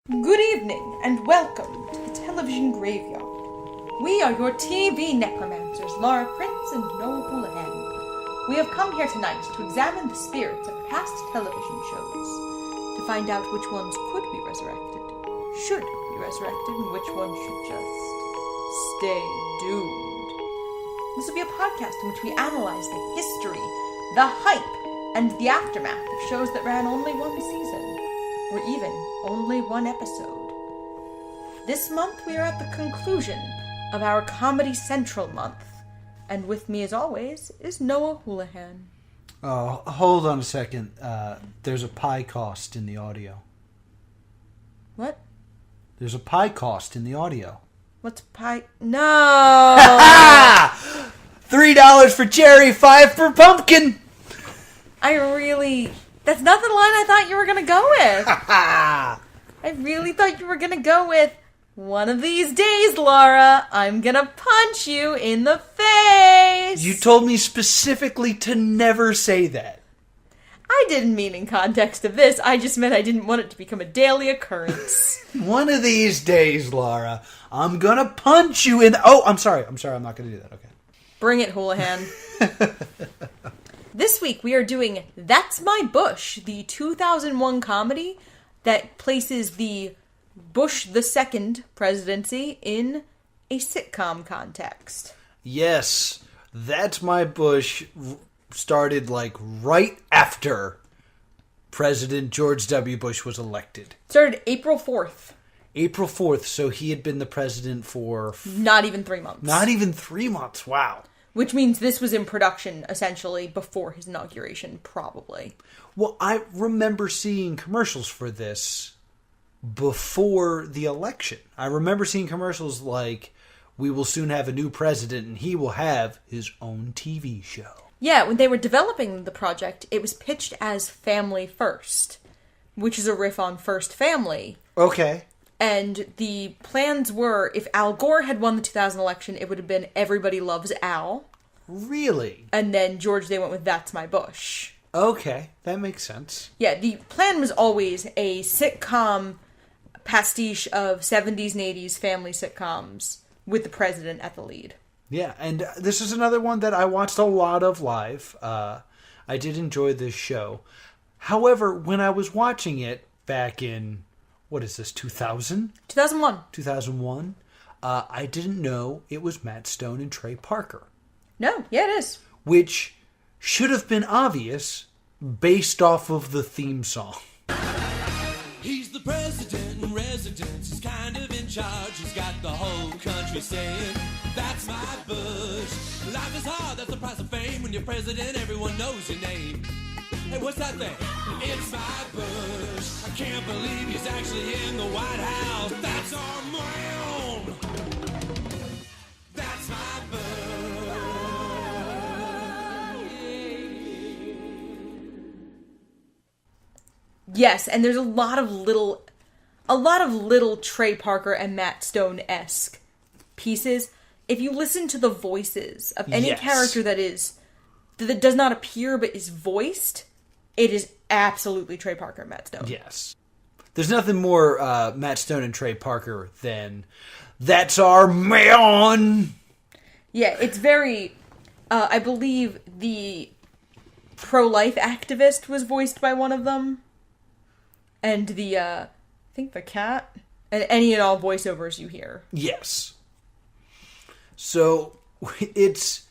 Good evening, and welcome to the television graveyard. We are your TV necromancers, Laura Prince and Noah Houlihan. We have come here tonight to examine the spirits of past television shows, to find out which ones could be resurrected, should be resurrected, and which ones should just stay doomed. This will be a podcast in which we analyze the history, the hype, and the aftermath of shows that ran only one season, or even only one episode. This month we are at the conclusion of our Comedy Central month, and with me as always is Noah Houlihan. Oh, hold on a second. There's a pie cost in the audio. What? There's a pie cost in the audio. What's pie? No! $3 for cherry, $5 for pumpkin! That's not the line I thought you were going to go with. I really thought you were going to go with, one of these days, Laura, I'm going to punch you in the face. You told me specifically to never say that. I didn't mean in context of this. I just meant I didn't want it to become a daily occurrence. One of these days, Laura, I'm going to punch you in... Oh, I'm sorry. I'm not going to do that. Okay. Bring it, Houlihan. This week we are doing That's My Bush, the 2001 comedy that places the Bush II presidency in a sitcom context. Yes, That's My Bush started right after President George W. Bush was elected. Started April 4th. April 4th, so he had been the president for... Not even 3 months. Not even 3 months, wow. Which means this was in production, essentially, before his inauguration, probably. Well, I remember seeing commercials for this before the election. I remember seeing commercials like, we will soon have a new president and he will have his own TV show. Yeah, when they were developing the project, it was pitched as Family First, which is a riff on First Family. Okay. And the plans were, if Al Gore had won the 2000 election, it would have been Everybody Loves Al. Really? And then George, they went with That's My Bush. Okay, that makes sense. Yeah, the plan was always a sitcom pastiche of 70s and 80s family sitcoms with the president at the lead. Yeah, and this is another one that I watched a lot of live. I did enjoy this show. However, when I was watching it back in... What is this, 2000? 2001. 2001. I didn't know it was Matt Stone and Trey Parker. No, yeah, it is. Which should have been obvious based off of the theme song. He's the president in residence. He's kind of in charge. He's got the whole country saying, that's my Bush. Life is hard, that's the price of fame. When you're president, everyone knows your name. Hey, what's that thing? It's my Bush. I can't believe he's actually in the White House. That's our man. That's my Bush. Yes, and there's a lot of little Trey Parker and Matt Stone-esque pieces. If you listen to the voices of any character that does not appear but is voiced, it is absolutely Trey Parker and Matt Stone. Yes. There's nothing more Matt Stone and Trey Parker than, that's our man! Yeah, it's very... I believe the pro-life activist was voiced by one of them. And I think the cat. And any and all voiceovers you hear. Yes. So, it's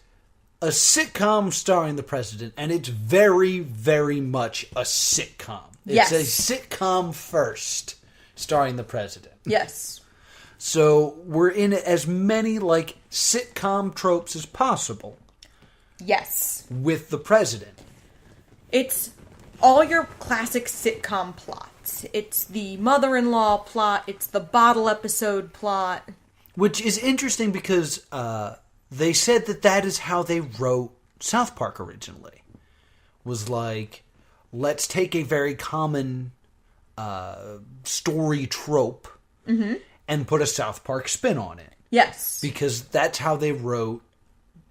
a sitcom starring the president, and it's very, very much a sitcom. Yes. It's a sitcom first, starring the president. Yes. So, we're in as many, sitcom tropes as possible. Yes. With the president. It's all your classic sitcom plots. It's the mother-in-law plot. It's the bottle episode plot. Which is interesting because they said that is how they wrote South Park originally. Was let's take a very common story trope and put a South Park spin on it. Yes. Because that's how they wrote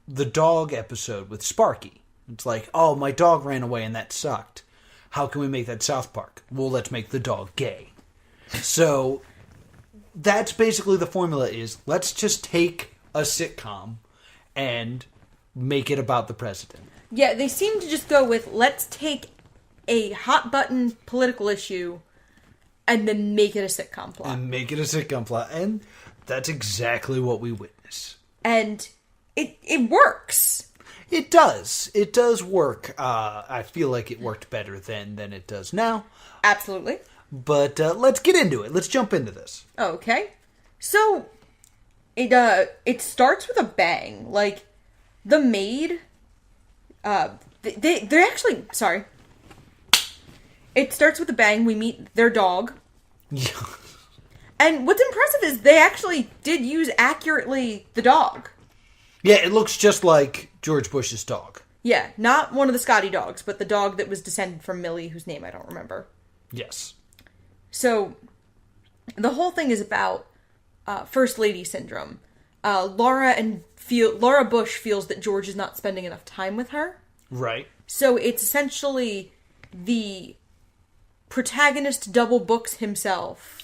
the dog episode with Sparky. It's oh, my dog ran away and that sucked. How can we make that South Park? Well, let's make the dog gay. So that's basically the formula is, let's just take a sitcom and make it about the president. Yeah, they seem to just go with, let's take a hot-button political issue and then make it a sitcom plot. And that's exactly what we witness. And it works. It does. It does work. I feel like it worked better then than it does now. Absolutely. But let's get into it. Let's jump into this. Okay. So, it starts with a bang. Like, the maid... they're actually... Sorry. It starts with a bang. We meet their dog. Yeah. And what's impressive is they actually did use accurately the dog. Yeah, it looks just like George Bush's dog. Yeah, not one of the Scotty dogs, but the dog that was descended from Millie, whose name I don't remember. Yes. So, the whole thing is about First Lady syndrome. Laura Bush feels that George is not spending enough time with her. Right. So it's essentially the protagonist double books himself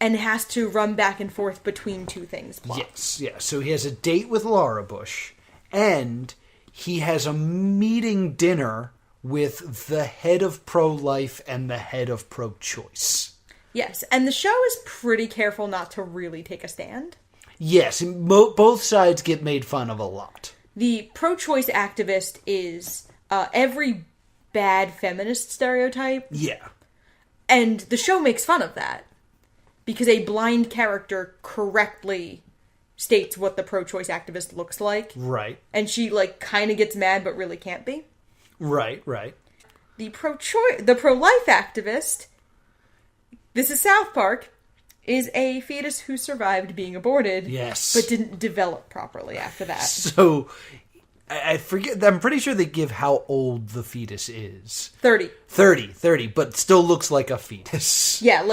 and has to run back and forth between two things. Yes, yeah. So he has a date with Laura Bush, and he has a meeting dinner with the head of pro-life and the head of pro-choice. Yes, and the show is pretty careful not to really take a stand. Yes, both sides get made fun of a lot. The pro-choice activist is every bad feminist stereotype. Yeah. And the show makes fun of that. Because a blind character correctly states what the pro-choice activist looks like. Right. And she, kind of gets mad but really can't be. Right. The pro-life activist, this is South Park, is a fetus who survived being aborted. Yes. But didn't develop properly after that. So, I forget, I'm pretty sure they give how old the fetus is. 30, but still looks like a fetus. Yeah,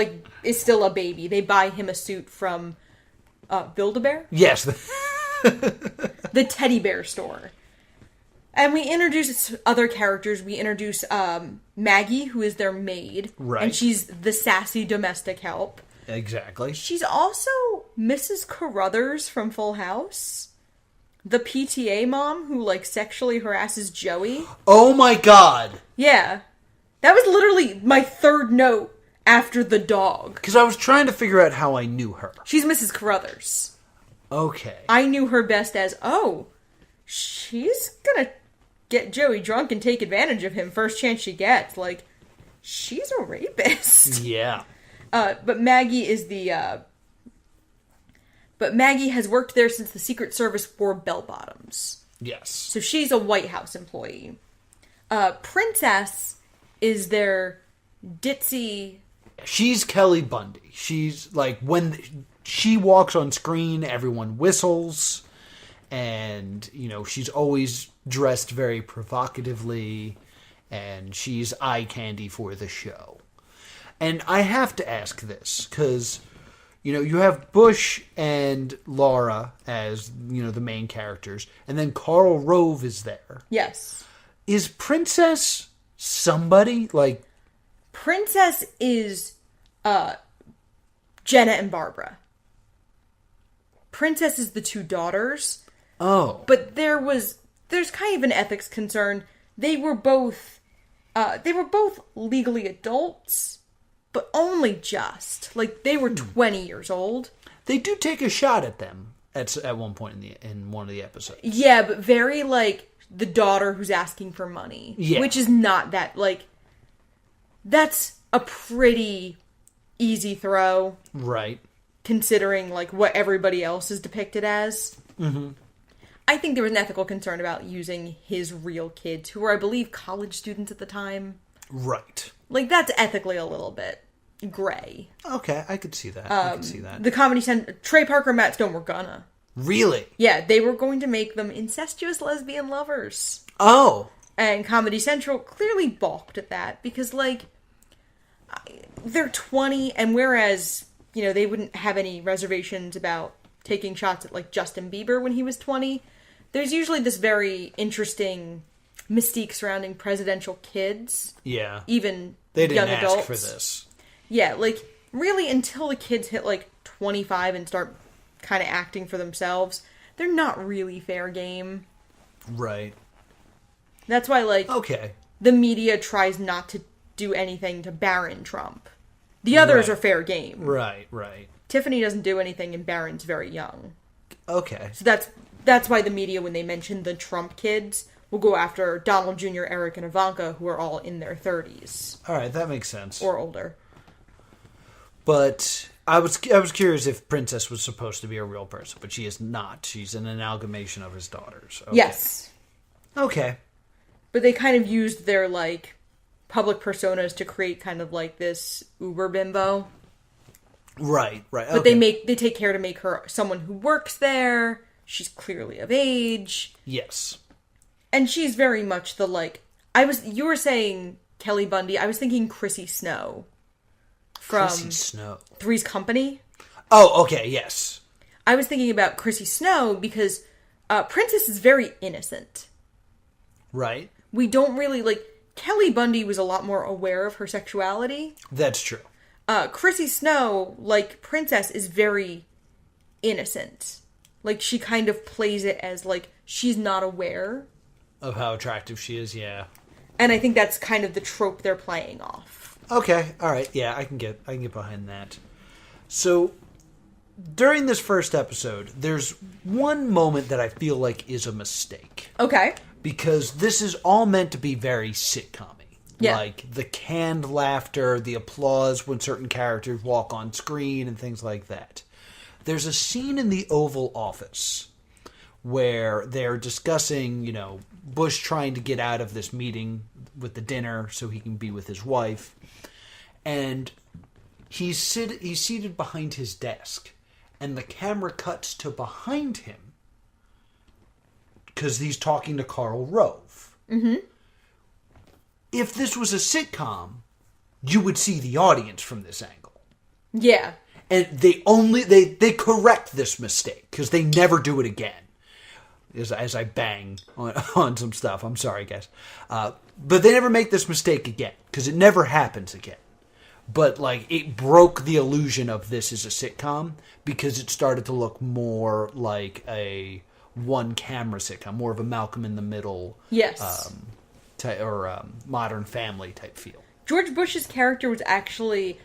is still a baby. They buy him a suit from Build-A-Bear? Yes. The teddy bear store. And we introduce other characters. We introduce Maggie, who is their maid. Right. And she's the sassy domestic help. Exactly. She's also Mrs. Carruthers from Full House. The PTA mom who, sexually harasses Joey. Oh my god! Yeah. That was literally my third note after the dog. Because I was trying to figure out how I knew her. She's Mrs. Carruthers. Okay. I knew her best as, she's gonna get Joey drunk and take advantage of him first chance she gets. She's a rapist. Yeah. But Maggie is But Maggie has worked there since the Secret Service wore bell-bottoms. Yes. So she's a White House employee. Princess is their ditzy... She's Kelly Bundy. She's, when she walks on screen, everyone whistles. And, she's always dressed very provocatively. And she's eye candy for the show. And I have to ask this, because, you have Bush and Laura as, the main characters, and then Karl Rove is there. Yes. Is Princess somebody? Princess is, Jenna and Barbara. Princess is the two daughters. Oh. But there's kind of an ethics concern. They were both legally adults, but only just. They were 20 years old. They do take a shot at them at one point in one of the episodes. Yeah, but very, the daughter who's asking for money. Yeah. Which is not that, that's a pretty easy throw. Right. Considering, what everybody else is depicted as. Mm-hmm. I think there was an ethical concern about using his real kids, who were, I believe, college students at the time. Right. That's ethically a little bit gray. Okay, I could see that. The Comedy Center, Trey Parker and Matt Stone were gonna. Really? Yeah, they were going to make them incestuous lesbian lovers. Oh. And Comedy Central clearly balked at that, because, they're 20, and whereas, they wouldn't have any reservations about taking shots at, Justin Bieber when he was 20, there's usually this very interesting mystique surrounding presidential kids. Yeah. Even they didn't young adults. ask for this. Yeah, really, until the kids hit, like, 25 and start kind of acting for themselves, they're not really fair game. Right. That's why, like, Okay. the media tries not to do anything to Barron Trump. The others are fair game. Right. Tiffany doesn't do anything, and Barron's very young. Okay. So that's why the media, when they mention the Trump kids, will go after Donald Jr., Eric, and Ivanka, who are all in their 30s. All right, that makes sense. Or older. But I was curious if Princess was supposed to be a real person, but she is not. She's an amalgamation of his daughters. Okay. Yes. Okay. But they kind of used their, like, public personas to create kind of like this uber bimbo. Right. Okay. But they take care to make her someone who works there. She's clearly of age. Yes. And she's very much the, like, you were saying Kelly Bundy, I was thinking Chrissy Snow. From Chrissy Snow. Three's Company. Oh, okay, yes. I was thinking about Chrissy Snow because Princess is very innocent. Right. We don't really, like, Kelly Bundy was a lot more aware of her sexuality. That's true. Chrissy Snow, like Princess, is very innocent. Like, she kind of plays it as, like, she's not aware of how attractive she is, yeah. And I think that's kind of the trope they're playing off. Okay, all right, yeah, I can get behind that. So, during this first episode, there's one moment that I feel like is a mistake. Okay. Because this is all meant to be very sitcom-y. Yeah. Like, the canned laughter, the applause when certain characters walk on screen, and things like that. There's a scene in the Oval Office where they're discussing, Bush trying to get out of this meeting with the dinner so he can be with his wife. And he's seated behind his desk. And the camera cuts to behind him because he's talking to Karl Rove. Mm-hmm. If this was a sitcom, you would see the audience from this angle. Yeah. And they correct this mistake because they never do it again. As I bang on some stuff. I'm sorry, guys. But they never make this mistake again because it never happens again. But, like, it broke the illusion of this as a sitcom because it started to look more like a one-camera sitcom, more of a Malcolm in the Middle, yes, Modern Family type feel. George Bush's character was actually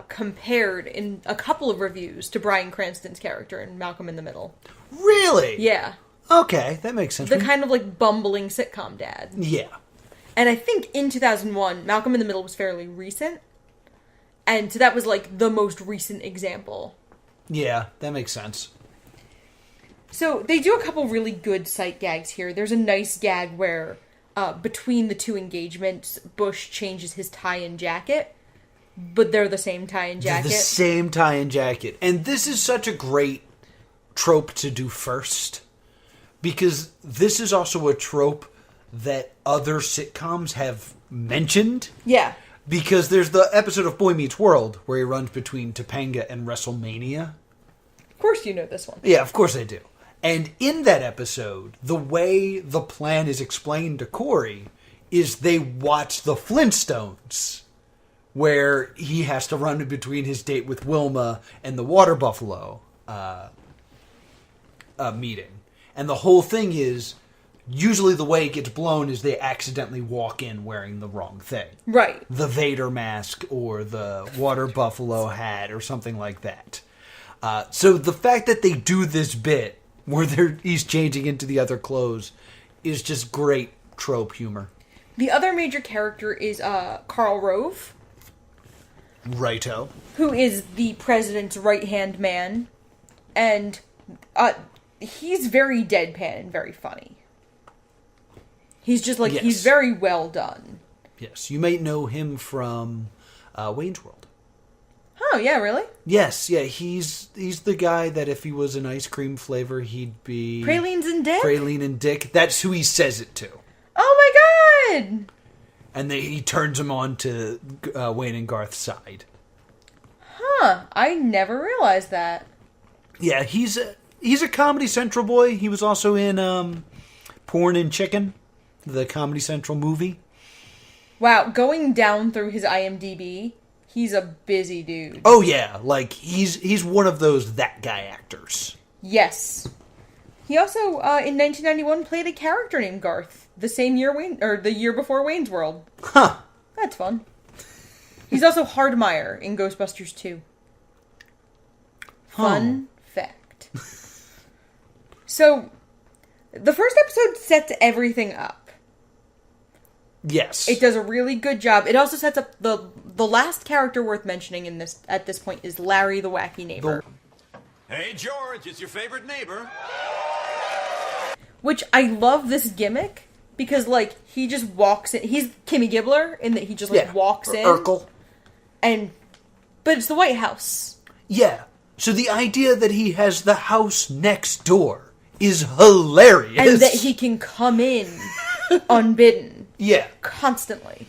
compared in a couple of reviews to Bryan Cranston's character in Malcolm in the Middle. Really? Yeah. Okay, that makes sense. The kind of, like, bumbling sitcom dad. Yeah. And I think in 2001, Malcolm in the Middle was fairly recent. And so that was, like, the most recent example. Yeah, that makes sense. So they do a couple really good sight gags here. There's a nice gag where between the two engagements, Bush changes his tie and jacket. But they're the same tie and jacket. They're the same tie and jacket. And this is such a great trope to do first. Because this is also a trope that other sitcoms have mentioned. Yeah. Because there's the episode of Boy Meets World where he runs between Topanga and WrestleMania. Of course you know this one. Yeah, of course I do. And in that episode, the way the plan is explained to Corey is they watch the Flintstones, where he has to run in between his date with Wilma and the Water Buffalo meeting. And the whole thing is, usually the way it gets blown is they accidentally walk in wearing the wrong thing. Right. The Vader mask or the Water Buffalo hat or something like that. So the fact that they do this bit where he's changing into the other clothes is just great trope humor. The other major character is Karl Rove. Righto. Who is the president's right-hand man. And he's very deadpan and very funny. He's just like, he's very well done. Yes, you might know him from Wayne's World. Oh, yeah, really? Yes, yeah, he's the guy that if he was an ice cream flavor, he'd be... Pralines and Dick? Praline and Dick. That's who he says it to. Oh, my God! And he turns him on to Wayne and Garth's side. Huh, I never realized that. Yeah, he's a Comedy Central boy. He was also in Porn and Chicken, the Comedy Central movie. Wow, going down through his IMDb, he's a busy dude. Oh yeah, like he's one of those that guy actors. Yes. He also, in 1991, played a character named Garth, the same year the year before Wayne's World. Huh. That's fun. He's also Hardmire in Ghostbusters 2. Fun fact. So, the first episode sets everything up. Yes. It does a really good job. It also sets up the last character worth mentioning at this point is Larry the Wacky Neighbor. Hey, George, it's your favorite neighbor. Which I love this gimmick because, like, he just walks in. He's Kimmy Gibbler in that he just, like, walks in. Urkel. But it's the White House. Yeah. So the idea that he has the house next door is hilarious. And that he can come in unbidden. Yeah. Constantly.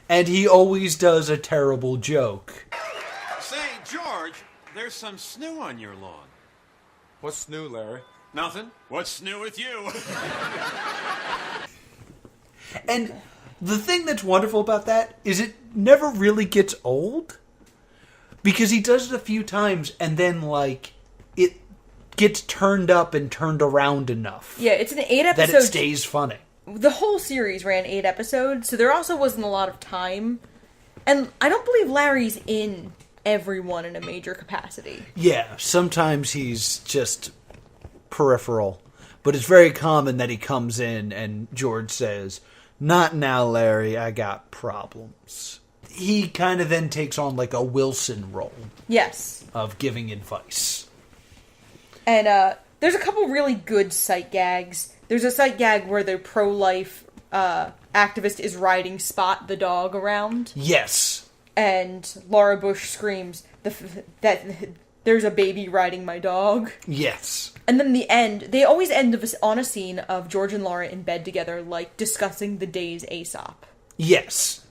And he always does a terrible joke. Say, George, there's some snoo on your lawn. What's new, Larry? Nothing. What's new with you? And the thing that's wonderful about that is it never really gets old. Because he does it a few times and then, like, it gets turned up and turned around enough. Yeah, it's an 8 episode. That it stays funny. The whole series ran 8 episodes, so there also wasn't a lot of time. And I don't believe Larry's in everyone in a major capacity. Yeah, sometimes he's just peripheral. But it's very common that he comes in and George says, "Not now, Larry, I got problems." He kind of then takes on like a Wilson role. Yes. Of giving advice. And there's a couple really good sight gags. There's a sight gag where the pro-life activist is riding Spot the dog around. Yes. And Laura Bush screams that there's a baby riding my dog. Yes. And then the end, they always end on a scene of George and Laura in bed together, like, discussing the day's Aesop. Yes.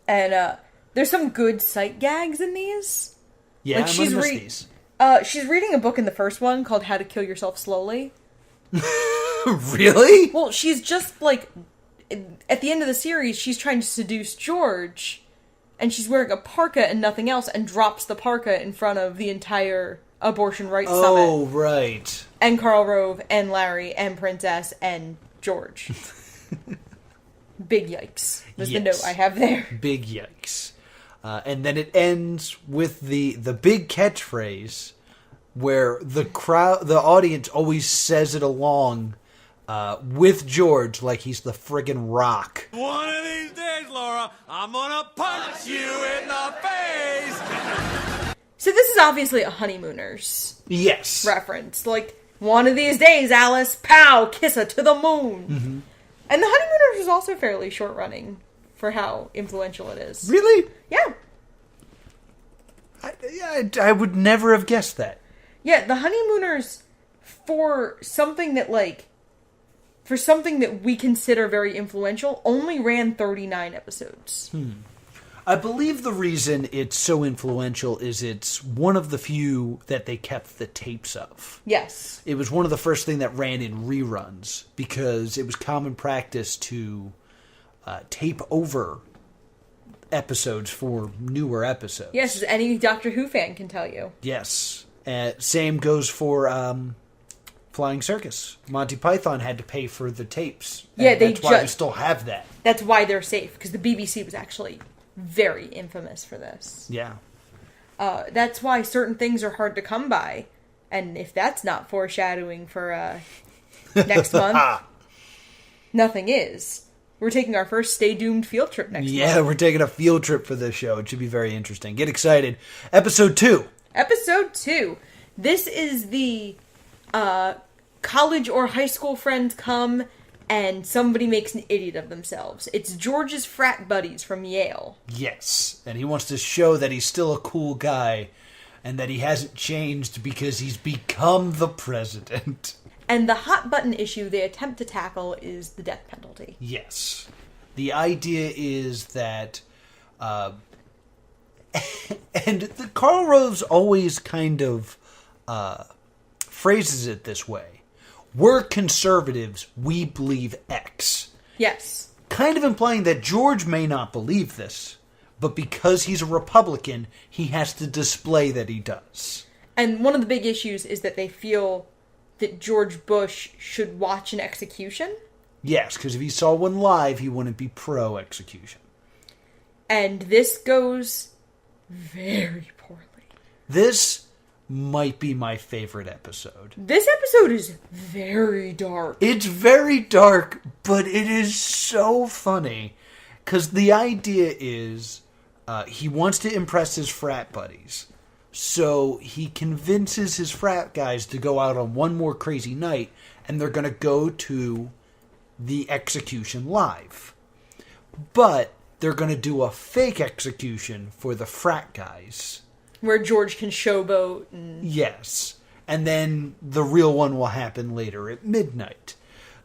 And there's some good sight gags in these. Yeah, like, I'm gonna miss these. She's reading a book in the first one called How to Kill Yourself Slowly. Really? Well, she's just, like, at the end of the series, she's trying to seduce George, and she's wearing a parka and nothing else, and drops the parka in front of the entire abortion rights summit. Oh, right. And Karl Rove, and Larry, and Princess, and George. Big yikes. That's the note I have there. Big yikes. And then it ends with the big catchphrase where the audience always says it along with George like he's the friggin' Rock. One of these days, Laura, I'm gonna punch you in the face. So this is obviously a Honeymooners reference. Like, one of these days, Alice, pow, kiss her to the moon. Mm-hmm. And the Honeymooners is also fairly short running for how influential it is. Really? Yeah. I would never have guessed that. Yeah, the Honeymooners, for something that we consider very influential, only ran 39 episodes. I believe the reason it's so influential is it's one of the few that they kept the tapes of. Yes. It was one of the first thing that ran in reruns because it was common practice to tape over episodes for newer episodes. Yes, as any Doctor Who fan can tell you. Yes. Same goes for Flying Circus. Monty Python had to pay for the tapes. Yeah, that's why we still have that. That's why they're safe, because the BBC was actually very infamous for this. Yeah. That's why certain things are hard to come by. And if that's not foreshadowing for next month, nothing is. We're taking our first Stay Doomed field trip next month. Yeah, we're taking a field trip for this show. It should be very interesting. Get excited. Episode 2. Episode 2. This is the college or high school friends come and somebody makes an idiot of themselves. It's George's frat buddies from Yale. Yes, and he wants to show that he's still a cool guy and that he hasn't changed because he's become the president. And the hot button issue they attempt to tackle is the death penalty. Yes. The idea is that... and Karl Rove's always kind of phrases it this way. We're conservatives, we believe X. Yes. Kind of implying that George may not believe this, but because he's a Republican, he has to display that he does. And one of the big issues is that they feel that George Bush should watch an execution. Yes, because if he saw one live, he wouldn't be pro-execution. And this goes very poorly. This might be my favorite episode. This episode is very dark. It's very dark, but it is so funny. Because the idea is he wants to impress his frat buddies. So he convinces his frat guys to go out on one more crazy night, and they're going to go to the execution live. But they're going to do a fake execution for the frat guys. Where George can showboat. Yes. And then the real one will happen later at midnight.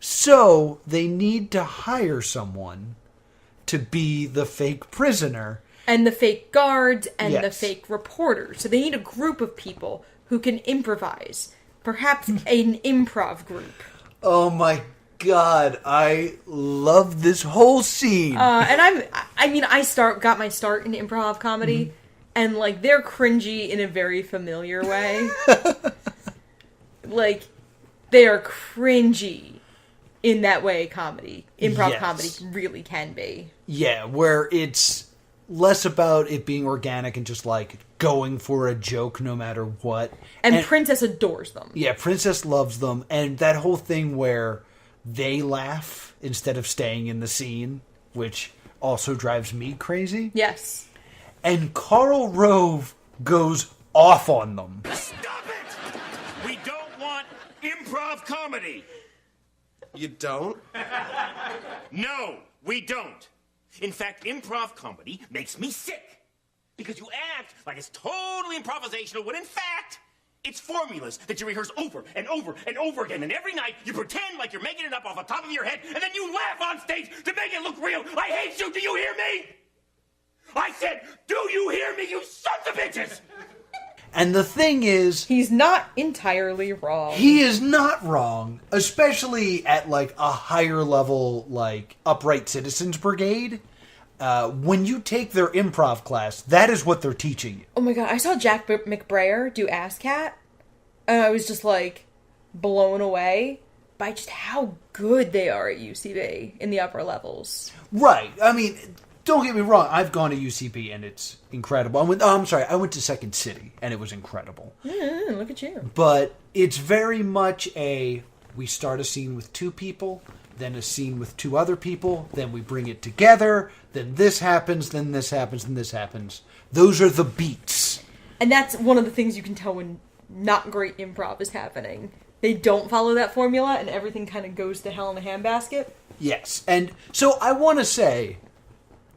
So they need to hire someone to be the fake prisoner. And the fake guards and Yes. the fake reporters. So they need a group of people who can improvise. Perhaps an improv group. Oh my God, I love this whole scene. And I got my start in improv comedy, and like they're cringy in a very familiar way. Like they are cringy in that way. Improv Yes. comedy really can be. Yeah, where it's less about it being organic and just like going for a joke no matter what. And Princess adores them. Yeah, Princess loves them, and that whole thing where they laugh instead of staying in the scene, which also drives me crazy. Yes. And Karl Rove goes off on them. Stop it! We don't want improv comedy. You don't? No, we don't. In fact, improv comedy makes me sick. Because you act like it's totally improvisational when in fact, it's formulas that you rehearse over and over and over again. And every night you pretend like you're making it up off the top of your head and then you laugh on stage to make it look real. I hate you. Do you hear me? I said, do you hear me, you sons of bitches? And the thing is, He's not entirely wrong. he is not wrong, especially at like a higher level, like Upright Citizens Brigade. When you take their improv class, that is what they're teaching you. Oh my god, I saw Jack McBrayer do ASCAT, and I was just like blown away by just how good they are at UCB in the upper levels. Right. I mean, don't get me wrong. I've gone to UCB and it's incredible. I went to Second City and it was incredible. Look at you. But it's very much we start a scene with two people, then a scene with two other people, then we bring it together, then this happens, then this happens, then this happens. Those are the beats. And that's one of the things you can tell when not great improv is happening. They don't follow that formula and everything kind of goes to hell in a handbasket. Yes. And so I want to say,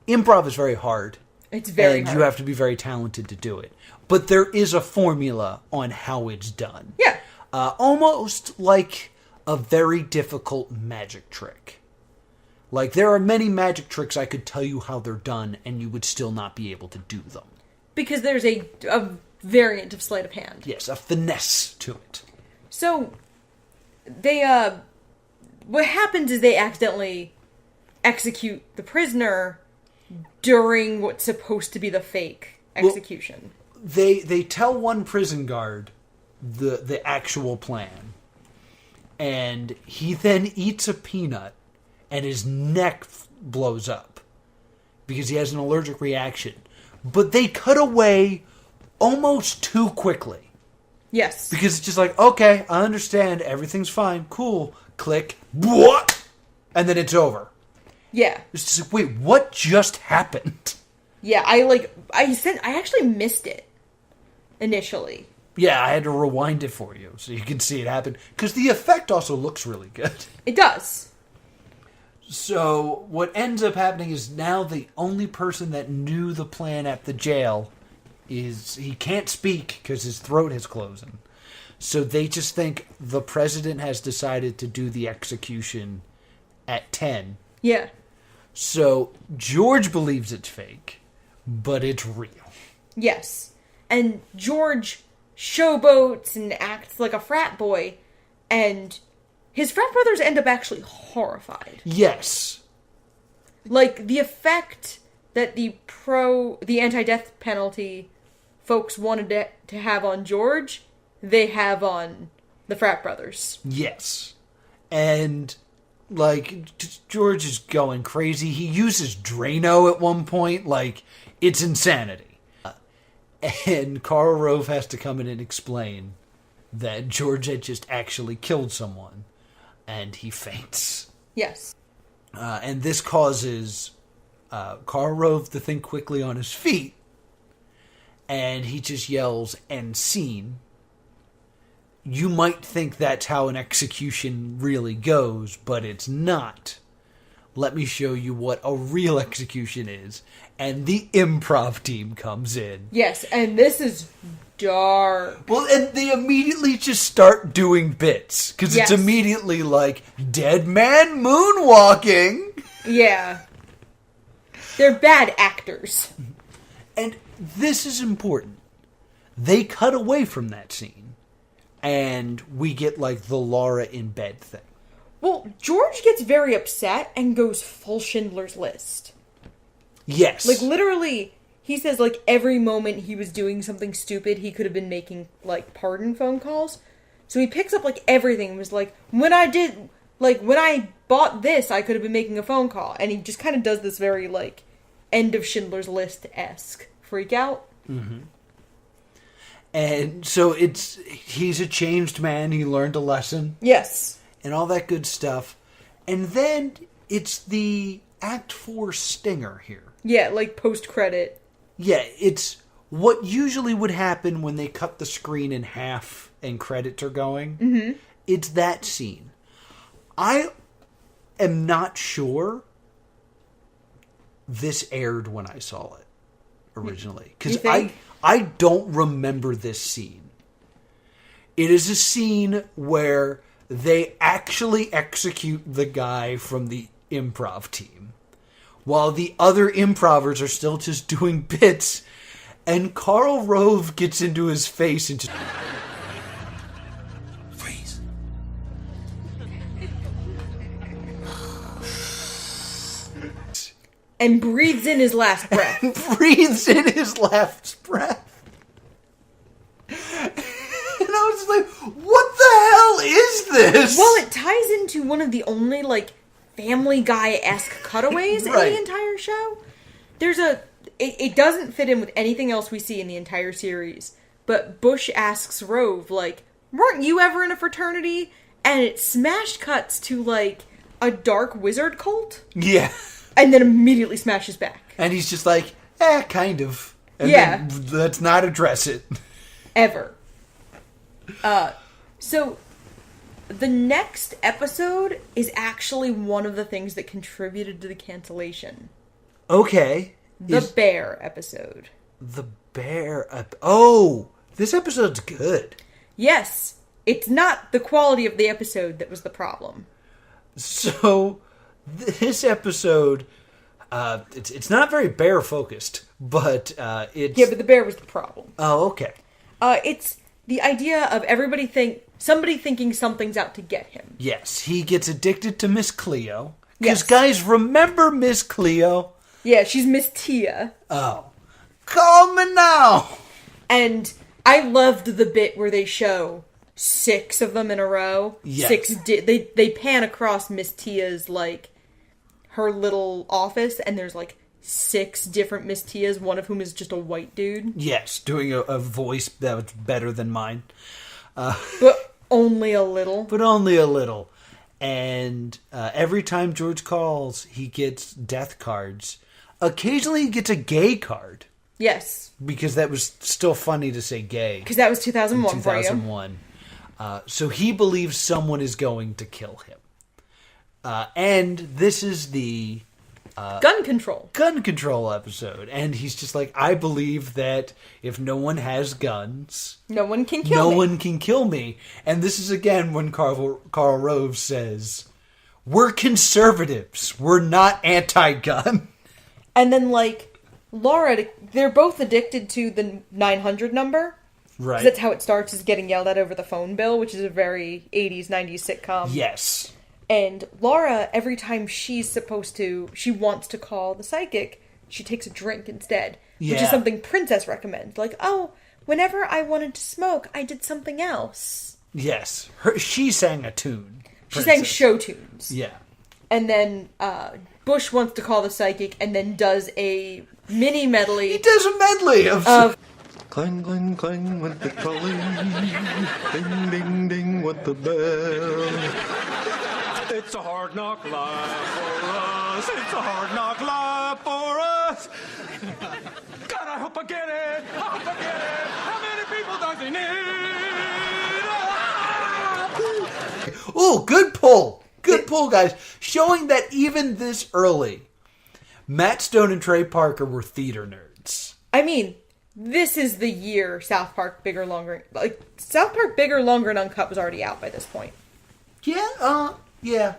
improv is very hard. It's very hard. You have to be very talented to do it. But there is a formula on how it's done. Yeah. Almost like a very difficult magic trick. Like, there are many magic tricks I could tell you how they're done, and you would still not be able to do them. Because there's a variant of sleight of hand. Yes, a finesse to it. So, they, what happens is they accidentally execute the prisoner during what's supposed to be the fake execution. Well, they tell one prison guard the actual plan. And he then eats a peanut, and his neck blows up. Because he has an allergic reaction. But they cut away almost too quickly. Yes. Because it's just like, okay, I understand, everything's fine, cool, click, what? And then it's over. Yeah. It's just like, wait, what just happened? Yeah, I actually missed it initially. Yeah, I had to rewind it for you so you can see it happen. Because the effect also looks really good. It does. So, what ends up happening is now the only person that knew the plan at the jail is, he can't speak because his throat is closing. So they just think the president has decided to do the execution at 10. Yeah. So George believes it's fake, but it's real. Yes. And George showboats and acts like a frat boy, and his frat brothers end up actually horrified. Yes. Like, the effect that the anti-death penalty folks wanted to have on George, they have on the frat brothers. Yes. And, like, George is going crazy. He uses Drano at one point. Like, it's insanity. And Karl Rove has to come in and explain that George had just actually killed someone. And he faints. Yes. And this causes Karl Rove to think quickly on his feet. And he just yells, "End scene." You might think that's how an execution really goes, but it's not. Let me show you what a real execution is. And the improv team comes in. Yes, and this is dark. Well, and they immediately just start doing bits. Because Yes. it's immediately like, dead man moonwalking. Yeah. They're bad actors. And this is important. They cut away from that scene. And we get, like, the Laura in bed thing. Well, George gets very upset and goes full Schindler's List. Yes. Like, literally, he says, like, every moment he was doing something stupid, he could have been making, like, pardon phone calls. So he picks up, like, everything and was like, when I bought this, I could have been making a phone call. And he just kind of does this very, like, end of Schindler's List-esque freak out. Mm-hmm. And so he's a changed man. He learned a lesson. Yes. And all that good stuff. And then it's the Act 4 stinger here. Yeah, like post-credit. Yeah, it's what usually would happen when they cut the screen in half and credits are going. Mm-hmm. It's that scene. I am not sure this aired when I saw it originally. Because I don't remember this scene. It is a scene where they actually execute the guy from the improv team. While the other improvers are still just doing bits. And Karl Rove gets into his face and just... Freeze. And breathes in his last breath. breathes in his last breath. And I was like, what the hell is this? Well, it ties into one of the only, like, Family Guy-esque cutaways Right. in the entire show. It doesn't fit in with anything else we see in the entire series. But Bush asks Rove, like, weren't you ever in a fraternity? And it smash cuts to, like, a dark wizard cult. Yeah. And then immediately smashes back. And he's just like, kind of. And Yeah. then let's not address it. Ever. So, the next episode is actually one of the things that contributed to the cancellation. Okay. The bear episode. The bear... Oh! This episode's good. Yes. It's not the quality of the episode that was the problem. So, this episode... it's not very bear-focused, but it's... Yeah, but the bear was the problem. Oh, okay. It's the idea of somebody thinking something's out to get him. Yes, he gets addicted to Miss Cleo. Because, Yes. guys, remember Miss Cleo? Yeah, she's Miss Tia. Oh. Call me now! And I loved the bit where they show 6 of them in a row. Yes. They pan across Miss Tia's, like, her little office, and there's, like, 6 different Miss Tias, one of whom is just a white dude. Yes, doing a voice that was better than mine. But only a little. But only a little. And every time George calls, he gets death cards. Occasionally he gets a gay card. Yes. Because that was still funny to say gay. Because that was 2001 for you. 2001. So he believes someone is going to kill him. And this is the... gun control episode. And he's just like, I believe that if no one has guns... No one can kill me. And this is again when Karl Rove says, we're conservatives. We're not anti-gun. And then, like, Laura, they're both addicted to the 900 number. Right. 'Cause that's how it starts, is getting yelled at over the phone bill, which is a very 80s, 90s sitcom. Yes. And Laura, every time she wants to call the psychic, she takes a drink instead, which Yeah. is something Princess recommends. Like, oh, whenever I wanted to smoke, I did something else. Yes. She sang a tune. She sang Princess. show tunes. Yeah. And then Bush wants to call the psychic and then does a mini medley. He does a medley of Clang, clang, clang with the trolley. Ding, ding, ding with the bell. It's a hard knock life for us. It's a hard knock life for us. God, I hope I get it. I hope I get it. How many people does he need? Ooh, good pull. Good pull, guys. Showing that even this early, Matt Stone and Trey Parker were theater nerds. I mean, this is the year South Park Bigger, Longer... Like, South Park Bigger, Longer, and Uncut was already out by this point. Yeah, yeah.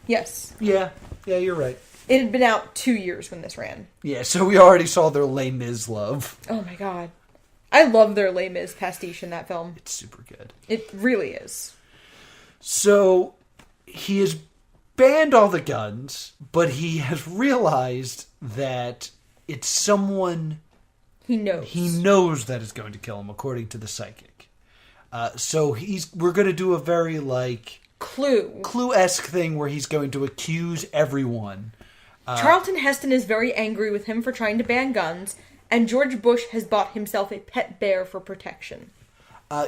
Yes. Yeah, you're right. It had been out 2 years when this ran. Yeah, so we already saw their Les Mis love. Oh my god. I love their Les Mis pastiche in that film. It's super good. It really is. So, he has banned all the guns, but he has realized that it's someone He knows. he knows that is going to kill him, according to the psychic. So we're going to do a very, Clue-esque thing where he's going to accuse everyone. Charlton Heston is very angry with him for trying to ban guns, and George Bush has bought himself a pet bear for protection.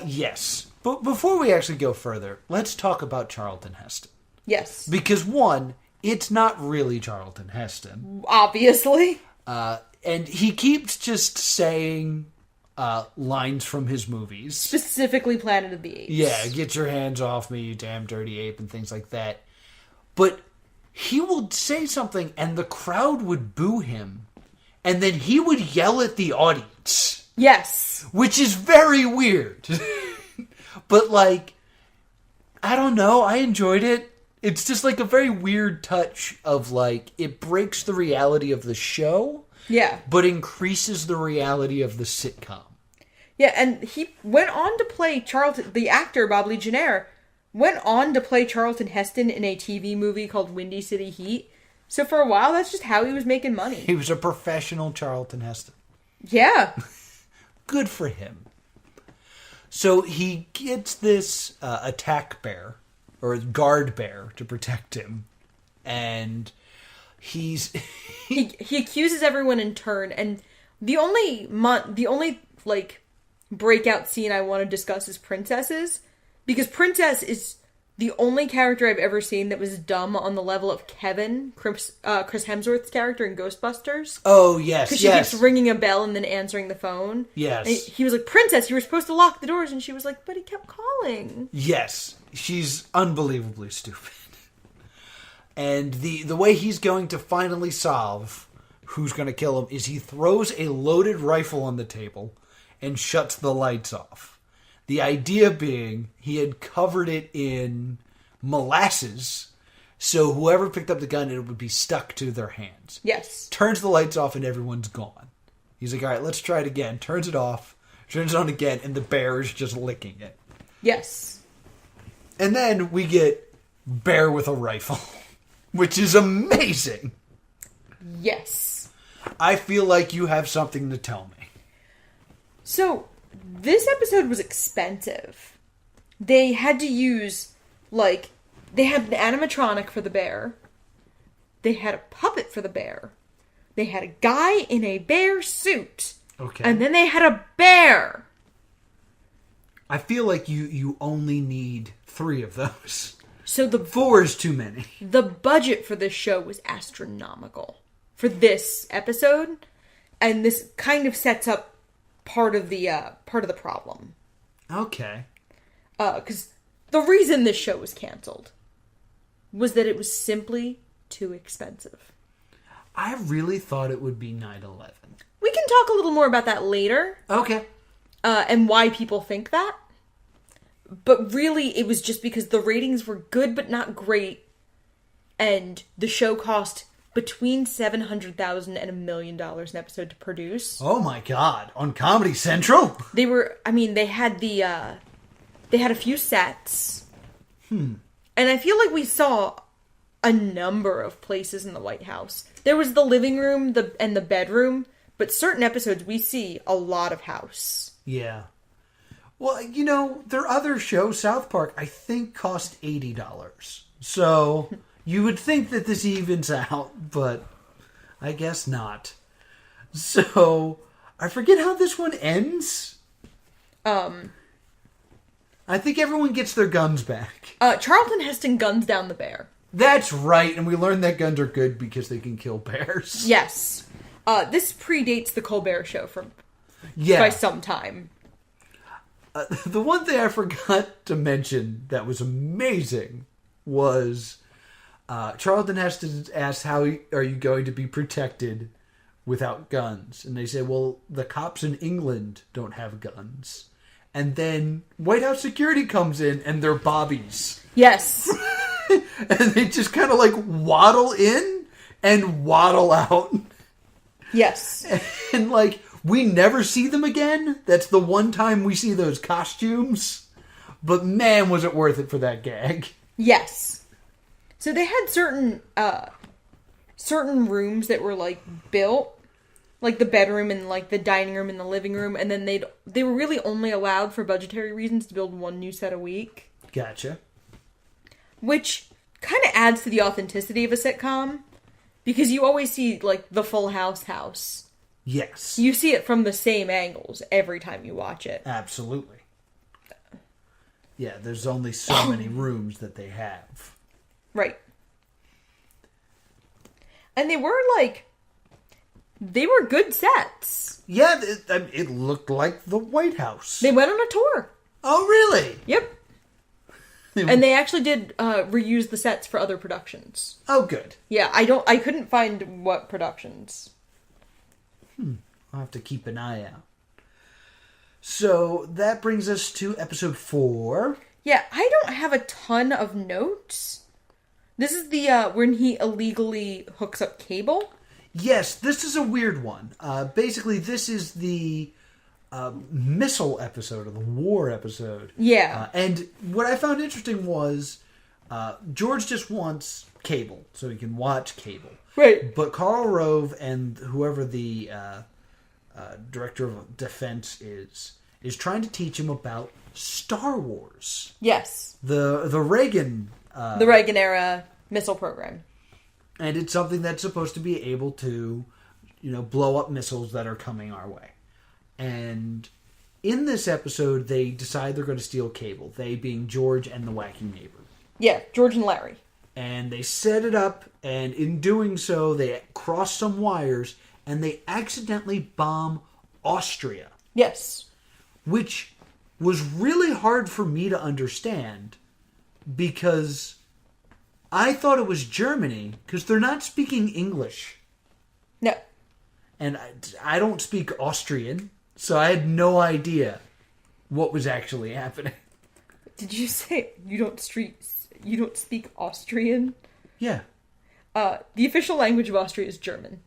Yes. But before we actually go further, let's talk about Charlton Heston. Yes. Because, one, it's not really Charlton Heston. Obviously. And he keeps just saying lines from his movies. Specifically Planet of the Apes. Yeah, get your hands off me, you damn dirty ape, and things like that. But he would say something, and the crowd would boo him, and then he would yell at the audience. Yes. Which is very weird. But, I don't know, I enjoyed it. It's just, a very weird touch of, it breaks the reality of the show. Yeah. But increases the reality of the sitcom. Yeah, and he went on to play Charlton, the actor, Bob Lee Jenner, went on to play Charlton Heston in a TV movie called Windy City Heat. So for a while, that's just how he was making money. He was a professional Charlton Heston. Yeah. Good for him. So he gets this attack bear, or guard bear, to protect him. And he accuses everyone in turn, and the only breakout scene I want to discuss is Princess's, because Princess is the only character I've ever seen that was dumb on the level of Kevin, Chris Hemsworth's character in Ghostbusters. Oh, yes, because she keeps ringing a bell and then answering the phone. Yes. And he was like, Princess, you were supposed to lock the doors, and she was like, but he kept calling. Yes, she's unbelievably stupid. And the way he's going to finally solve who's going to kill him is he throws a loaded rifle on the table and shuts the lights off. The idea being he had covered it in molasses, so whoever picked up the gun, it would be stuck to their hands. Yes. Turns the lights off and everyone's gone. He's like, all right, let's try it again. Turns it off, turns it on again, and the bear is just licking it. Yes. And then we get bear with a rifle. Which is amazing. Yes. I feel like you have something to tell me. So, this episode was expensive. They had to use, they had an animatronic for the bear. They had a puppet for the bear. They had a guy in a bear suit. Okay. And then they had a bear. I feel like you only need 3 of those. So 4 is too many. The budget for this show was astronomical for this episode, and this kind of sets up part of the problem. Okay. Because the reason this show was canceled was that it was simply too expensive. I really thought it would be 9/11. We can talk a little more about that later. Okay. And why people think that. But really, it was just because the ratings were good but not great, and the show cost between $700,000 and $1 million an episode to produce. Oh my god! On Comedy Central, they had a few sets, and I feel like we saw a number of places in the White House There was the living room and the bedroom, but certain episodes we see a lot of house. Yeah. Well, their other show, South Park, I think cost $80. So you would think that this evens out, but I guess not. So I forget how this one ends. I think everyone gets their guns back. Charlton Heston guns down the bear. That's right, and we learned that guns are good because they can kill bears. Yes. This predates the Colbert Show by some time. The one thing I forgot to mention that was amazing was Charlton Heston asked, how are you going to be protected without guns? And they say, well, the cops in England don't have guns. And then White House security comes in and they're bobbies. Yes. And they just kind of like waddle in and waddle out. Yes. And like, we never see them again. That's the one time we see those costumes. But man, was it worth it for that gag. Yes. So they had certain rooms that were like built, like the bedroom and like the dining room and the living room, and then they were really only allowed for budgetary reasons to build one new set a week. Gotcha. Which kind of adds to the authenticity of a sitcom, because you always see like the Full House. Yes. You see it from the same angles every time you watch it. Absolutely. Yeah, there's only so many rooms that they have. Right. And they were good sets. Yeah, it looked like the White House. They went on a tour. Oh, really? Yep. And they actually did reuse the sets for other productions. Oh, good. Yeah, I couldn't find what productions. I'll have to keep an eye out. So that brings us to episode 4. Yeah, I don't have a ton of notes. This is the when he illegally hooks up cable. Yes, this is a weird one. Basically, this is the missile episode, or the war episode. Yeah. And what I found interesting was George just wants cable, so he can watch cable. Right. But Karl Rove and whoever the director of defense is trying to teach him about Star Wars. Yes. The Reagan... the Reagan-era missile program. And it's something that's supposed to be able to, blow up missiles that are coming our way. And in this episode, they decide they're going to steal cable. They being George and the wacky neighbor. Yeah, George and Larry. And they set it up, and in doing so, they cross some wires, and they accidentally bomb Austria. Yes. Which was really hard for me to understand, because I thought it was Germany, because they're not speaking English. No. And I don't speak Austrian, so I had no idea what was actually happening. Did you say you don't speak Austrian? Yeah. The official language of Austria is German.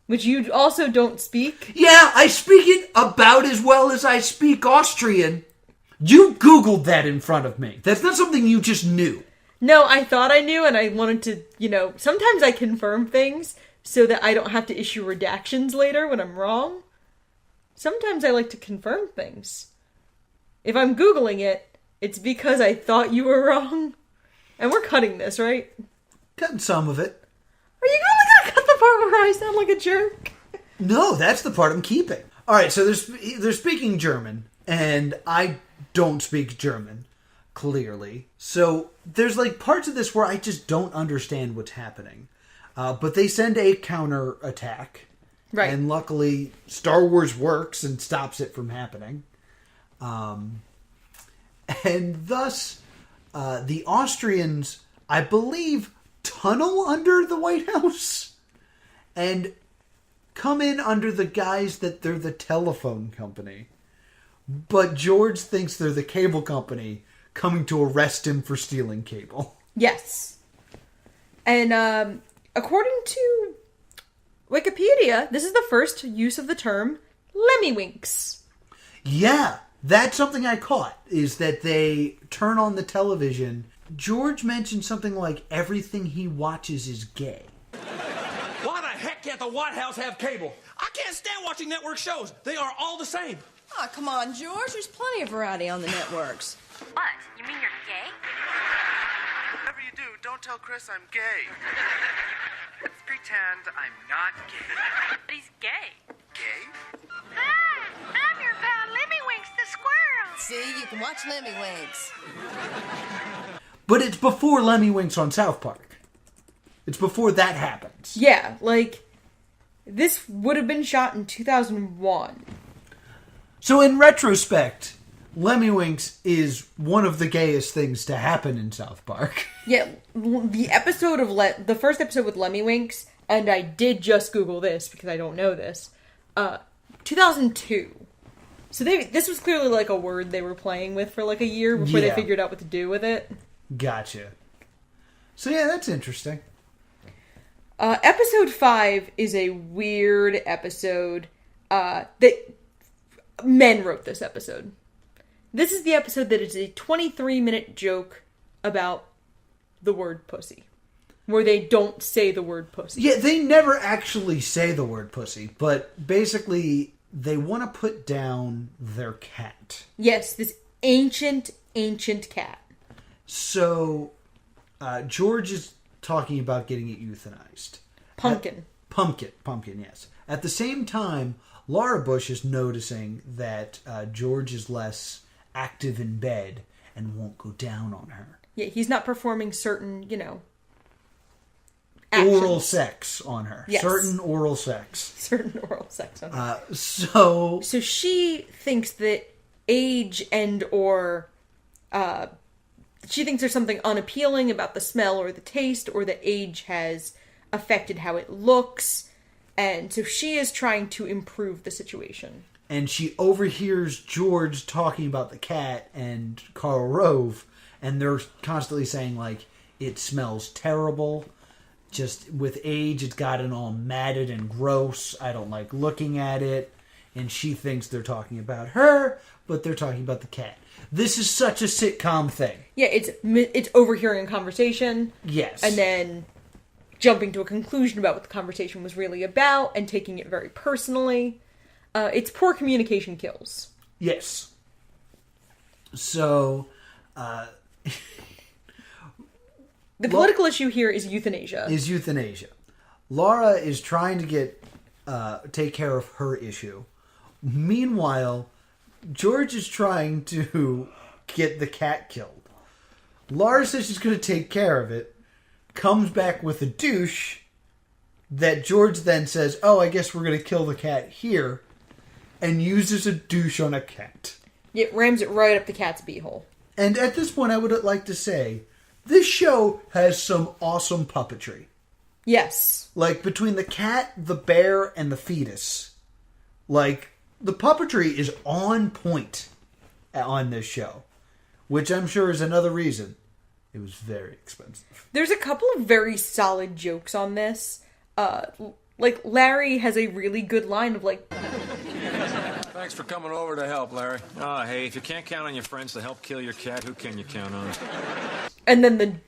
Which you also don't speak? Yeah, I speak it about as well as I speak Austrian. You Googled that in front of me. That's not something you just knew. No, I thought I knew, and I wanted to, sometimes I confirm things so that I don't have to issue redactions later when I'm wrong. Sometimes I like to confirm things. If I'm Googling it, it's because I thought you were wrong. And we're cutting this, right? Cutting some of it. Are you gonna cut the part where I sound like a jerk? No, that's the part I'm keeping. All right, so they're speaking German, and I don't speak German, clearly. So there's parts of this where I just don't understand what's happening. But they send a counter attack. Right. And luckily, Star Wars works and stops it from happening. And thus, the Austrians, I believe, tunnel under the White House and come in under the guise that they're the telephone company. But George thinks they're the cable company coming to arrest him for stealing cable. Yes. And according to Wikipedia, this is the first use of the term Lemmywinks. Yeah, that's something I caught, is that they turn on the television George mentioned something like everything he watches is gay. Why the heck can't the White House have cable? I can't stand watching network shows. They are all the same. Oh, come on, George. There's plenty of variety on the networks. What? You mean you're gay? Whatever you do, don't tell Chris I'm gay. Let's pretend I'm not gay. But he's gay. Gay? Hi, I'm your pal Limmywinks the squirrel. See, you can watch Limmywinks. But it's before Limmywinks on South Park. It's before that happens. Yeah, like, this would have been shot in 2001. So in retrospect, Limmywinks is one of the gayest things to happen in South Park. Yeah, the episode of the first episode with Limmywinks, and I did just Google this because I don't know this, 2002. So this was clearly like a word they were playing with for like a year before they figured out what to do with it. Gotcha. So yeah, that's interesting. Episode 5 is a weird episode. That men wrote this episode. This is the episode that is a 23-minute joke about the word pussy. Where they don't say the word pussy. Yeah, they never actually say the word pussy, but basically they want to put down their cat. Yes, this ancient cat. So, George is talking about getting it euthanized. Pumpkin, yes. At the same time, Laura Bush is noticing that George is less active in bed and won't go down on her. Yeah, he's not performing certain, actions. Oral sex on her. Yes. Certain oral sex on her. So she thinks that age and or she thinks there's something unappealing about the smell or the taste, or that age has affected how it looks, and so she is trying to improve the situation. And she overhears George talking about the cat and Karl Rove, and they're constantly saying, like, it smells terrible. Just with age, it's gotten all matted and gross. I don't like looking at it. And she thinks they're talking about her, but they're talking about the cat. This is such a sitcom thing. Yeah, it's overhearing a conversation. Yes. And then jumping to a conclusion about what the conversation was really about and taking it very personally. It's poor communication kills. Yes. So, the political issue here is euthanasia. Laura is trying to take care of her issue. Meanwhile, George is trying to get the cat killed. Laura says she's going to take care of it, comes back with a douche that George then says, oh, I guess we're going to kill the cat here, and uses a douche on a cat. It rams it right up the cat's beehole. And at this point, I would like to say, this show has some awesome puppetry. Yes. Like, between the cat, the bear, and the fetus. Like, the puppetry is on point on this show. Which I'm sure is another reason it was very expensive. There's a couple of very solid jokes on this. Like, Larry has a really good line of, like... Thanks for coming over to help, Larry. Oh, hey, if you can't count on your friends to help kill your cat, who can you count on? And then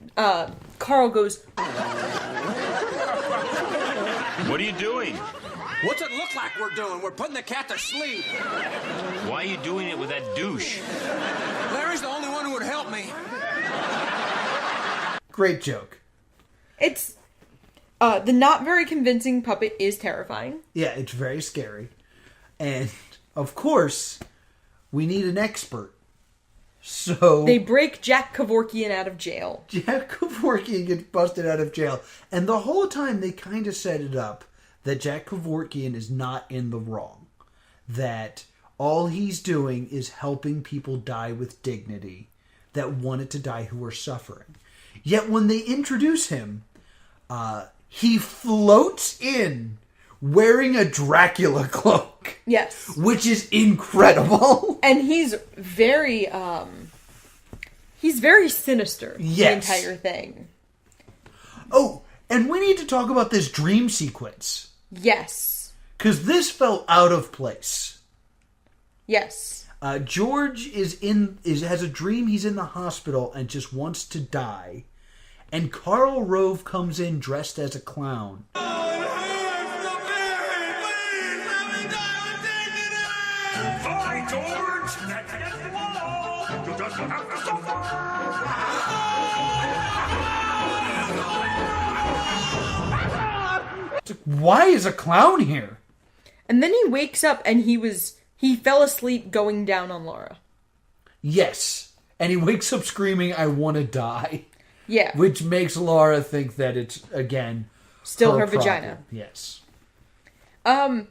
Carl goes... What are you doing? What's it look like we're doing? We're putting the cat to sleep. Why are you doing it with that douche? Larry's the only one who would help me. Great joke. It's... the not very convincing puppet is terrifying. Yeah, it's very scary. And, of course, we need an expert. So... They break Jack Kevorkian out of jail. Jack Kevorkian gets busted out of jail. And the whole time they kind of set it up that Jack Kevorkian is not in the wrong. That all he's doing is helping people die with dignity that wanted to die who are suffering. Yet when they introduce him, he floats in wearing a Dracula cloak. Yes. Which is incredible. And he's very sinister. Yes. The entire thing. Oh, and we need to talk about this dream sequence. Yes. Because this felt out of place. Yes. George has a dream he's in the hospital and just wants to die. And Karl Rove comes in dressed as a clown. Hi, George! That's against the wall! You just have to suffer! Why is a clown here? And then he wakes up and he fell asleep going down on Laura. Yes. And he wakes up screaming, I want to die. Yeah. Which makes Laura think that it's, again, still her problem. vagina. Yes. I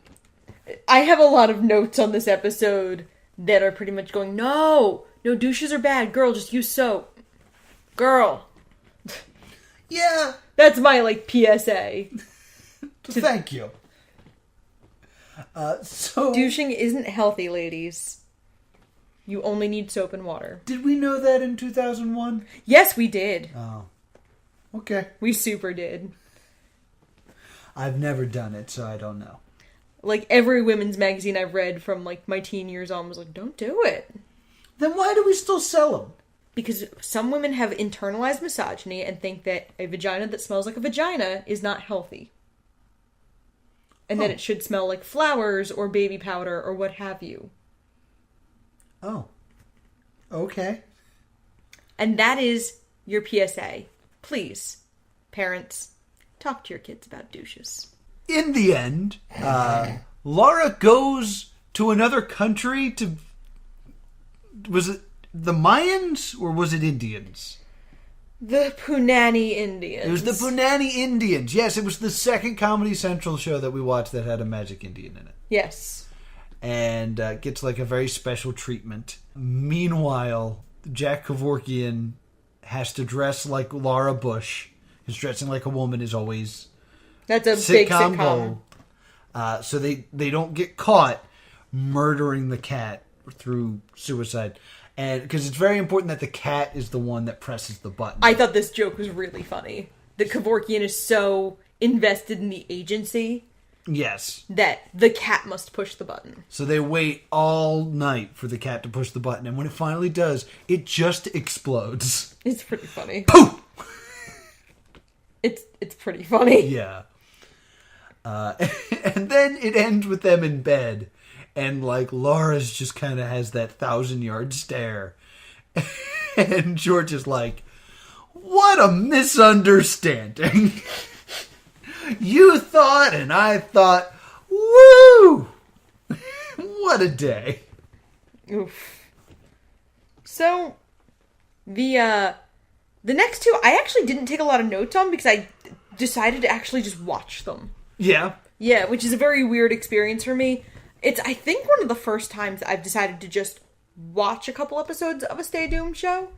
have a lot of notes on this episode that are pretty much going, no, douches are bad. Girl, just use soap. Girl. Yeah. That's my, PSA. Thank you. So douching isn't healthy, ladies. You only need soap and water. Did we know that in 2001? Yes, we did. Oh. Okay. We super did. I've never done it, so I don't know. Every women's magazine I've read from, my teen years on was like, don't do it. Then why do we still sell them? Because some women have internalized misogyny and think that a vagina that smells like a vagina is not healthy. And that it should smell like flowers or baby powder or what have you. Oh. Okay. And that is your PSA. Please, parents, talk to your kids about douches. In the end, Laura goes to another country to... Was it the Mayans or was it Indians? The Punani Indians. It was the Punani Indians. Yes, it was the second Comedy Central show that we watched that had a magic Indian in it. Yes. And gets a very special treatment. Meanwhile, Jack Kevorkian has to dress like Laura Bush. His dressing like a woman is always... That's a big sitcom. So they don't get caught murdering the cat through suicide. And because it's very important that the cat is the one that presses the button. I thought this joke was really funny. That Kevorkian is so invested in the agency. Yes. That the cat must push the button. So they wait all night for the cat to push the button. And when it finally does, it just explodes. It's pretty funny. Poof! It's pretty funny. Yeah. And then it ends with them in bed. And Laura's just kind of has that 1,000-yard stare. And George is like, what a misunderstanding. You thought and I thought, woo! What a day. Oof. So, the next two, I actually didn't take a lot of notes on because I decided to actually just watch them. Yeah. Yeah, which is a very weird experience for me. It's, I think, one of the first times I've decided to just watch a couple episodes of a Stay Doomed show.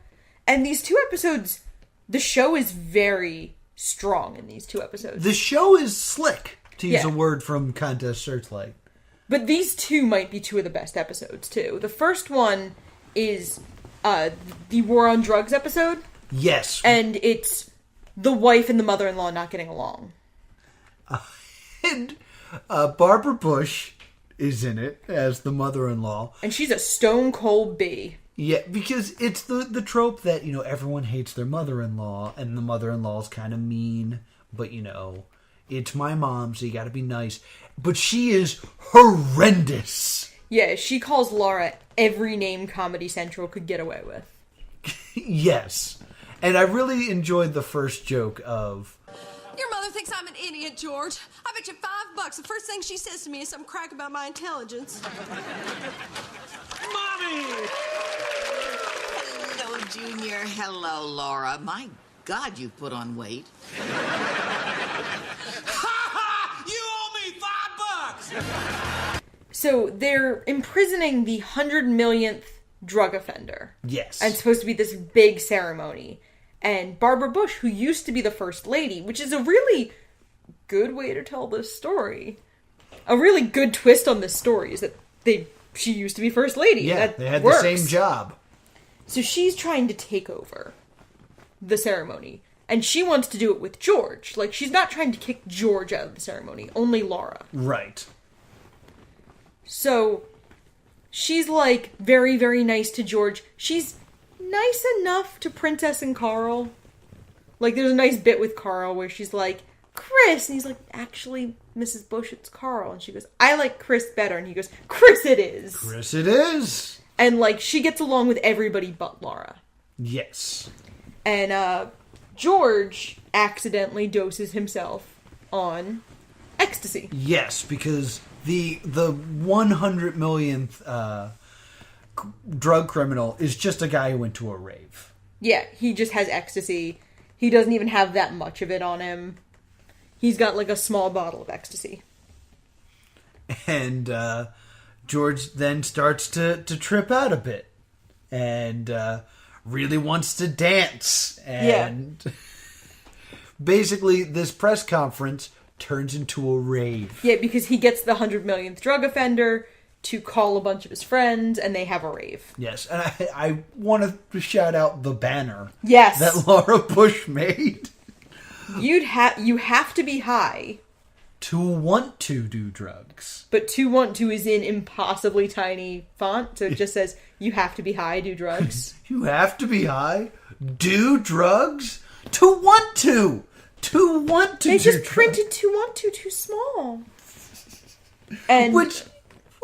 And these two episodes, the show is very strong in these two episodes. The show is slick, to use a word from Contest Searchlight. But these two might be two of the best episodes, too. The first one is the War on Drugs episode. Yes. And it's the wife and the mother-in-law not getting along. And Barbara Bush is in it as the mother-in-law. And she's a stone cold bee. Yeah, because it's the trope that, everyone hates their mother-in-law, and the mother-in-law's kind of mean, but, it's my mom, so you gotta be nice. But she is horrendous. Yeah, she calls Laura every name Comedy Central could get away with. Yes. And I really enjoyed the first joke of... Your mother thinks I'm an idiot, George. I bet you $5 the first thing she says to me is some crack about my intelligence. Mommy! Hello, Junior. Hello, Laura. My God, you put on weight. You owe me $5! So they're imprisoning the 100 millionth drug offender. Yes. And it's supposed to be this big ceremony. And Barbara Bush, who used to be the first lady, which is a really good way to tell this story. A really good twist on this story is that she used to be first lady. Yeah, that they had works. the same job. So she's trying to take over the ceremony. And she wants to do it with George. She's not trying to kick George out of the ceremony. Only Laura. Right. So she's, like, very, very nice to George. She's nice enough to Princess and Karl. Like, there's a nice bit with Karl where she's like, Chris! And he's like, actually, Mrs. Bush, it's Karl. And she goes, I like Chris better. And he goes, Chris it is! Chris it is! And, like, she gets along with everybody but Laura. Yes. And, George accidentally doses himself on ecstasy. Yes, because the 100 millionth drug criminal is just a guy who went to a rave. Yeah, he just has ecstasy. He doesn't even have that much of it on him. He's got, like, a small bottle of ecstasy. And George then starts to trip out a bit. And really wants to dance. And basically, this press conference turns into a rave. Yeah, because he gets the 100 millionth drug offender to call a bunch of his friends, and they have a rave. Yes, and I want to shout out the banner. Yes. That Laura Bush made. You have to be high to want to do drugs. But to want to is in impossibly tiny font, so it just says, you have to be high, do drugs. You have to be high, do drugs, to want to. To want to They do just drugs. printed to want to too small. And Which,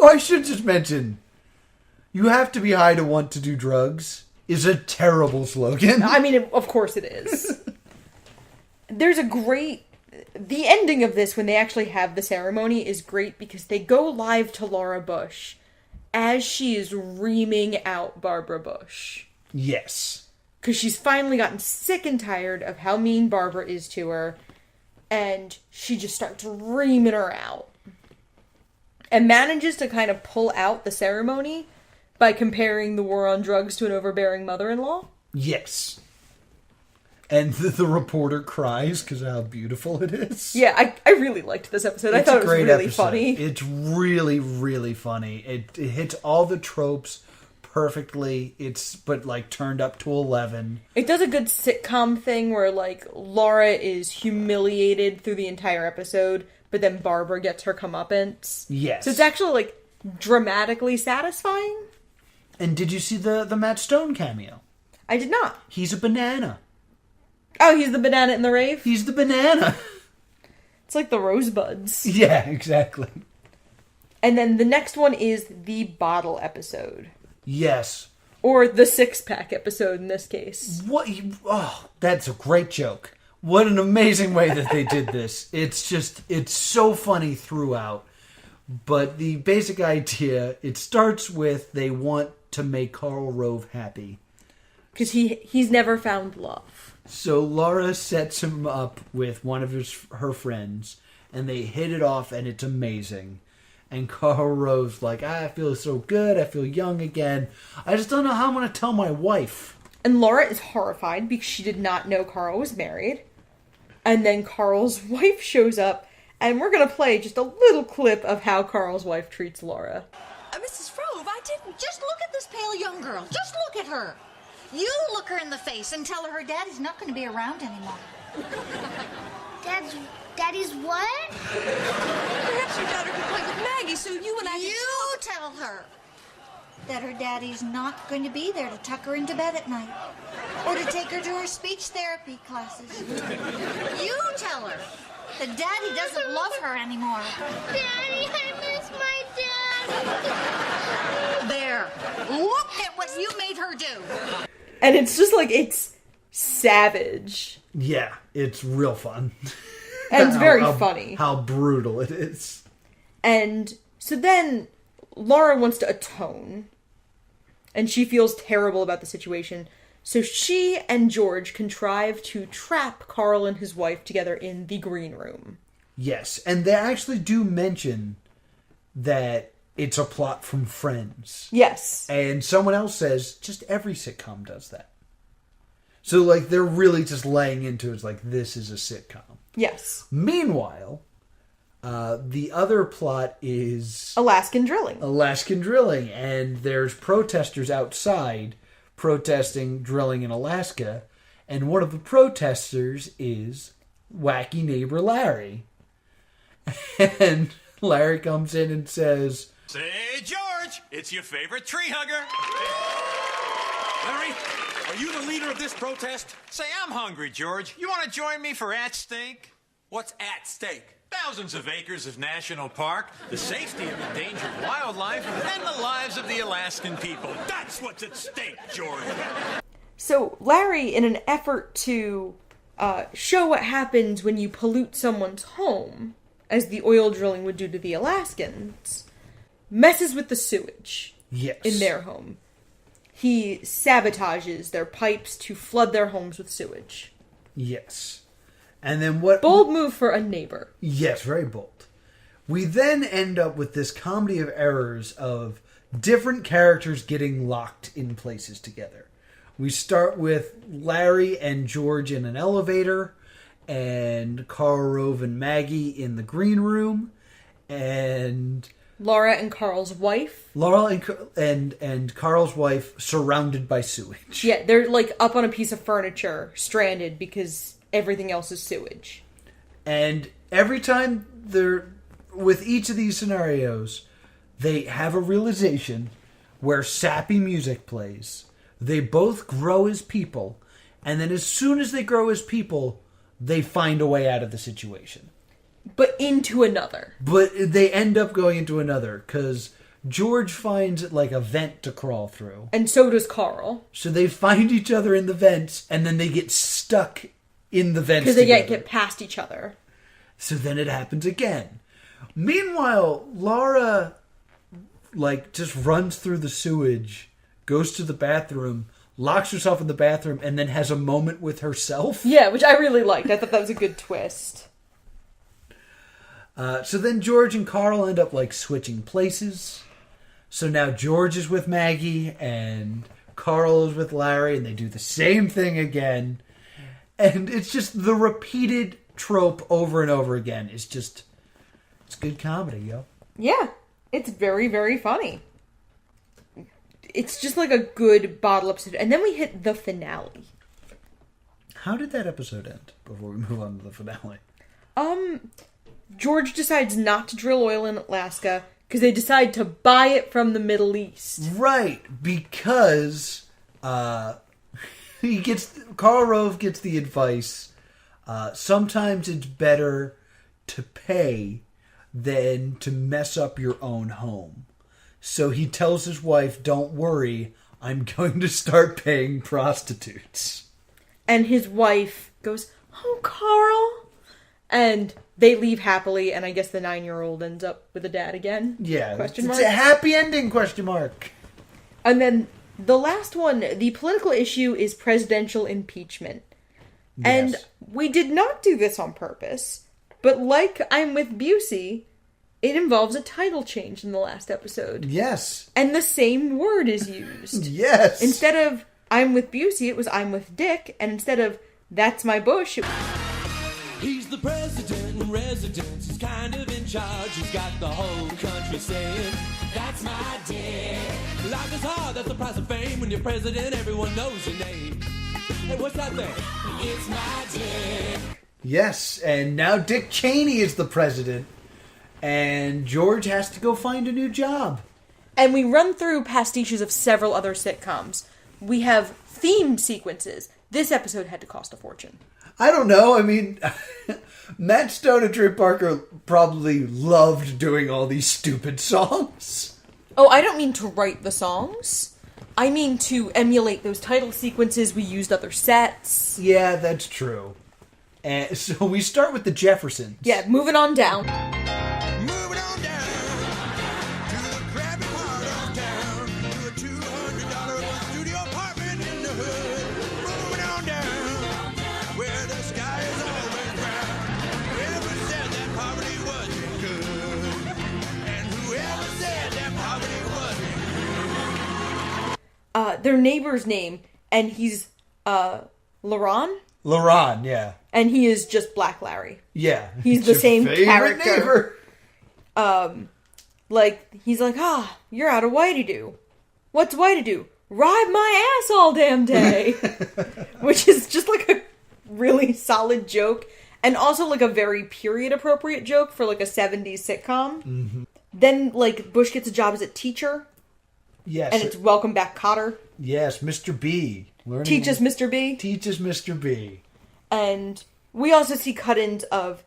I should just mention, you have to be high to want to do drugs is a terrible slogan. I mean, of course it is. There's a great... The ending of this, when they actually have the ceremony, is great because they go live to Laura Bush as she is reaming out Barbara Bush. Yes. Because she's finally gotten sick and tired of how mean Barbara is to her, and she just starts reaming her out. And manages to kind of pull out the ceremony by comparing the war on drugs to an overbearing mother-in-law. Yes. And the reporter cries because of how beautiful it is. Yeah, I really liked this episode. I thought it was really funny. It's really, really funny. It hits all the tropes perfectly. But like turned up to 11. It does a good sitcom thing where like Laura is humiliated through the entire episode, but then Barbara gets her comeuppance. Yes. So it's actually like dramatically satisfying. And did you see the Matt Stone cameo? I did not. He's a banana. Oh, he's the banana in the rave? He's the banana. It's like the rosebuds. Yeah, exactly. And then the next one is the bottle episode. Yes. Or the six-pack episode in this case. That's a great joke. What an amazing way that they did this. It's so funny throughout. But the basic idea, it starts with they want to make Karl Rove happy. Because he's never found love. So Laura sets him up with one of her friends, and they hit it off, and it's amazing. And Karl Rove's like, I feel so good, I feel young again. I just don't know how I'm going to tell my wife. And Laura is horrified because she did not know Karl was married. And then Karl's wife shows up, and we're going to play just a little clip of how Karl's wife treats Laura. Mrs. Rove, I didn't. Just look at this pale young girl. Just look at her. You look her in the face and tell her daddy's not going to be around anymore. Daddy's what? Perhaps your daughter could play with Maggie so you and I can... You tell her that her daddy's not going to be there to tuck her into bed at night or to take her to her speech therapy classes. You tell her that daddy doesn't love her anymore. Daddy, I miss my dad. There. Look at what you made her do. And it's just like, it's savage. Yeah, it's real fun. And it's very funny. How brutal it is. And so then Laura wants to atone. And she feels terrible about the situation. So she and George contrive to trap Karl and his wife together in the green room. Yes, and they actually do mention that it's a plot from Friends. Yes. And someone else says, just every sitcom does that. So, like, they're really just laying into it. It's like, this is a sitcom. Yes. Meanwhile, the other plot is... Alaskan drilling. And there's protesters outside protesting drilling in Alaska. And one of the protesters is wacky neighbor Larry. And Larry comes in and says... Say, George, It's your favorite tree hugger. Larry, are you the leader of this protest? Say, I'm hungry, George. You want to join me for at stake? What's at stake? Thousands of acres of national park, the safety of endangered wildlife, and the lives of the Alaskan people. That's what's at stake, George. So Larry, in an effort to show what happens when you pollute someone's home, as the oil drilling would do to the Alaskans, messes with the sewage in their home. He sabotages their pipes to flood their homes with sewage. Yes. And then what... Bold move for a neighbor. Yes, very bold. We then end up with this comedy of errors of different characters getting locked in places together. We start with Larry and George in an elevator, and Karl Rove and Maggie in the green room, and... Laura and Carl's wife. Laura and Carl's wife surrounded by sewage. Yeah, they're like up on a piece of furniture, stranded because everything else is sewage. And every time with each of these scenarios, they have a realization where sappy music plays. They both grow as people, and then as soon as they grow as people, they find a way out of the situation. But into another. But they end up going into another, because George finds like a vent to crawl through. And so does Karl. So they find each other in the vents, and then they get stuck in the vents because they get past each other. So then it happens again. Meanwhile, Laura just runs through the sewage, goes to the bathroom, locks herself in the bathroom, and then has a moment with herself. Yeah, which I really liked. I thought that was a good twist. So then George and Karl end up switching places. So now George is with Maggie and Karl is with Larry, and they do the same thing again. And it's just the repeated trope over and over again. It's good comedy, yo. Yeah, it's very, very funny. It's just like a good bottle episode. And then we hit the finale. How did that episode end before we move on to the finale? George decides not to drill oil in Alaska because they decide to buy it from the Middle East. Right, because Karl Rove gets the advice, sometimes it's better to pay than to mess up your own home. So he tells his wife, don't worry, I'm going to start paying prostitutes. And his wife goes, oh, Karl. And they leave happily, and I guess the 9-year-old ends up with a dad again? Yeah, question mark? It's a happy ending, question mark. And then the last one, the political issue is presidential impeachment. Yes. And we did not do this on purpose, but like I'm with Busey, it involves a title change in the last episode. Yes. And the same word is used. Yes. Instead of I'm with Busey, it was I'm with Dick, and instead of that's my Bush, it was... He's the president in residence, he's kind of in charge, he's got the whole country saying, that's my dick. Life is hard, that's the price of fame, when you're president, everyone knows your name. Hey, what's that thing? It's my dick. Yes, and now Dick Cheney is the president, and George has to go find a new job. And we run through pastiches of several other sitcoms. We have theme sequences. This episode had to cost a fortune. I don't know. I mean, Matt Stone and Trey Parker probably loved doing all these stupid songs. Oh, I don't mean to write the songs. I mean to emulate those title sequences. We used other sets. Yeah, that's true. And so we start with the Jeffersons. Yeah, moving on down. Moving on down to the crappy part of town, to a $200 studio apartment in the hood. Moving on down where the sky is always brown. Whoever said that poverty wasn't good, and whoever said that poverty wasn't good. Their neighbor's name, and he's Laron? Laron, yeah. And he is just Black Larry. Yeah. He's the same character. Neighbor. He's like, you're out of Whitey-Doo. What's Whitey-Doo? Ride my ass all damn day. Which is just like a really solid joke. And also like a very period-appropriate joke for like a 70s sitcom. Mm-hmm. Then, Bush gets a job as a teacher. Yes. And it's Welcome Back, Kotter. Yes, Mr. B. Teach us, Mr. B. Teach us, Mr. B. And we also see cut-ins of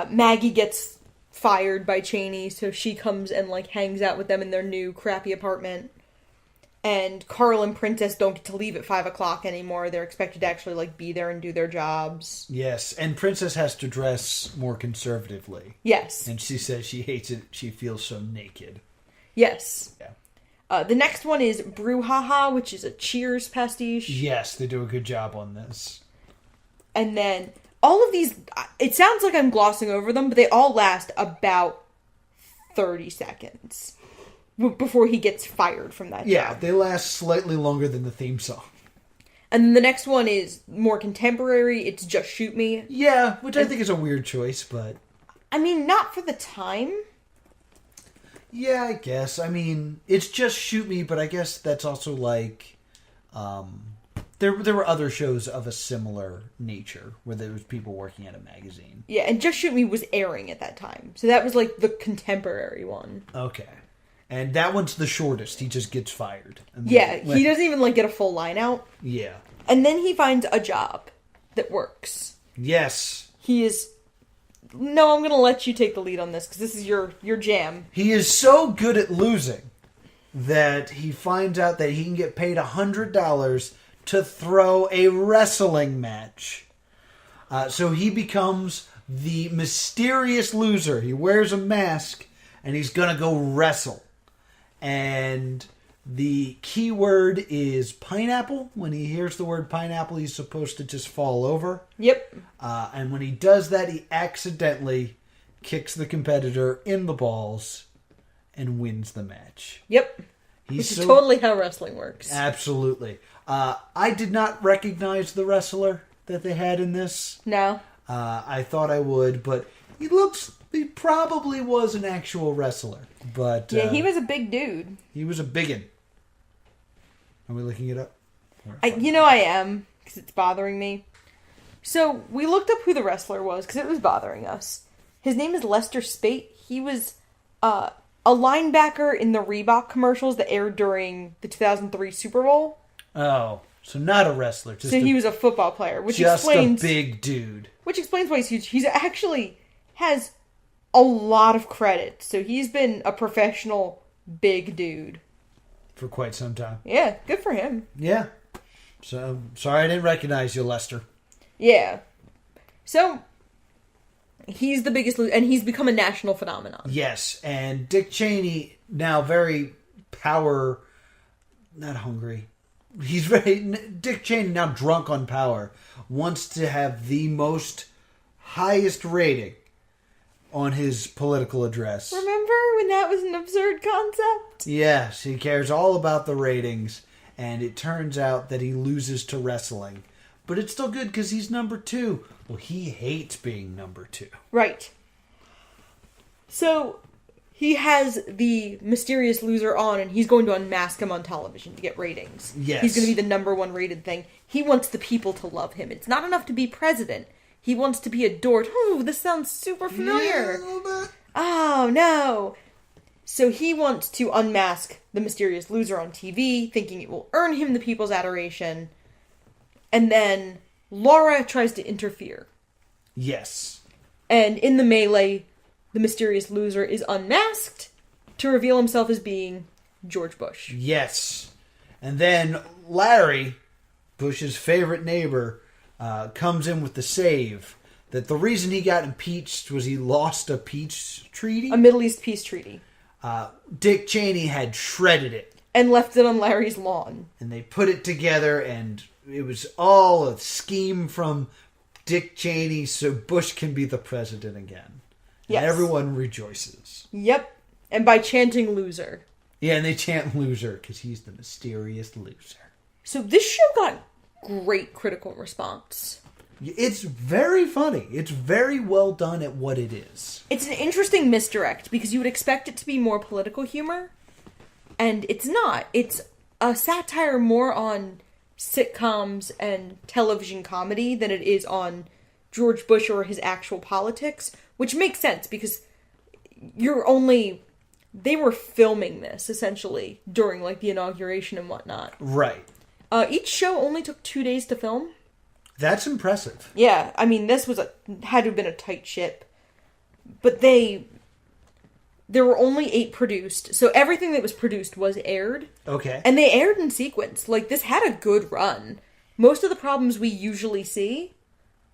Maggie gets fired by Cheney, so she comes and, like, hangs out with them in their new crappy apartment. And Karl and Princess don't get to leave at 5 o'clock anymore. They're expected to actually, like, be there and do their jobs. Yes, and Princess has to dress more conservatively. Yes. And she says she hates it. She feels so naked. Yes. Yeah. The next one is Brouhaha, which is a Cheers pastiche. Yes, they do a good job on this. And then all of these, it sounds like I'm glossing over them, but they all last about 30 seconds before he gets fired from that job. They last slightly longer than the theme song. And then the next one is more contemporary. It's Just Shoot Me. Yeah, which I think is a weird choice, but... I mean, not for the time. Yeah, I guess. I mean, it's Just Shoot Me, but I guess that's also like... There were other shows of a similar nature where there was people working at a magazine. Yeah, and Just Shoot Me was airing at that time. So that was like the contemporary one. Okay. And that one's the shortest. He just gets fired. Yeah, he doesn't even like get a full line out. Yeah. And then he finds a job that works. Yes. He is... No, I'm going to let you take the lead on this because this is your jam. He is so good at losing that he finds out that he can get paid $100 to throw a wrestling match. So he becomes the mysterious loser. He wears a mask and he's going to go wrestle. And the key word is pineapple. When he hears the word pineapple, he's supposed to just fall over. Yep. And when he does that, he accidentally kicks the competitor in the balls and wins the match. Yep. Which is totally how wrestling works. Absolutely. I did not recognize the wrestler that they had in this. No. I thought I would, but he probably was an actual wrestler. But yeah, he was a big dude. He was a biggin. Are we looking it up? I am, because it's bothering me. So, we looked up who the wrestler was, because it was bothering us. His name is Lester Spate. He was a linebacker in the Reebok commercials that aired during the 2003 Super Bowl. Oh, so not a wrestler. He was a football player, which just explains... a big dude. Which explains why he's huge. He's actually has a lot of credit. So he's been a professional big dude. For quite some time. Yeah, good for him. Yeah. So, sorry I didn't recognize you, Lester. Yeah. So, he's the biggest loser, and he's become a national phenomenon. Yes, and Dick Cheney, now very power... Not hungry. Dick Cheney, now drunk on power, wants to have the most highest rating on his political address. Remember when that was an absurd concept? Yes, he cares all about the ratings, and it turns out that he loses to wrestling. But it's still good because he's number 2. Well, he hates being number 2. Right. So, he has the mysterious loser on, and he's going to unmask him on television to get ratings. Yes. He's going to be the number 1 rated thing. He wants the people to love him. It's not enough to be president. He wants to be adored. Oh, this sounds super familiar. Yeah, a little bit. Oh, no. So he wants to unmask the mysterious loser on TV, thinking it will earn him the people's adoration. And then Laura tries to interfere. Yes. And in the melee, the mysterious loser is unmasked to reveal himself as being George Bush. Yes. And then Larry, Bush's favorite neighbor, comes in with the save that the reason he got impeached was he lost a peace treaty. A Middle East peace treaty. Dick Cheney had shredded it. And left it on Larry's lawn. And they put it together, and it was all a scheme from Dick Cheney so Bush can be the president again. Yes. And everyone rejoices. Yep. And by chanting loser. Yeah, and they chant loser because he's the mysterious loser. So this show got great critical response. It's very funny. It's very well done at what it is. It's an interesting misdirect because you would expect it to be more political humor. And it's not. It's a satire more on sitcoms and television comedy than it is on George Bush or his actual politics. Which makes sense because you're only they were filming this, essentially, during, like, the inauguration and whatnot. Right. Each show only took 2 days to film. That's impressive. Yeah, I mean, this had to have been a tight ship. But there were only 8 produced, so everything that was produced was aired. Okay. And they aired in sequence. Like, this had a good run. Most of the problems we usually see,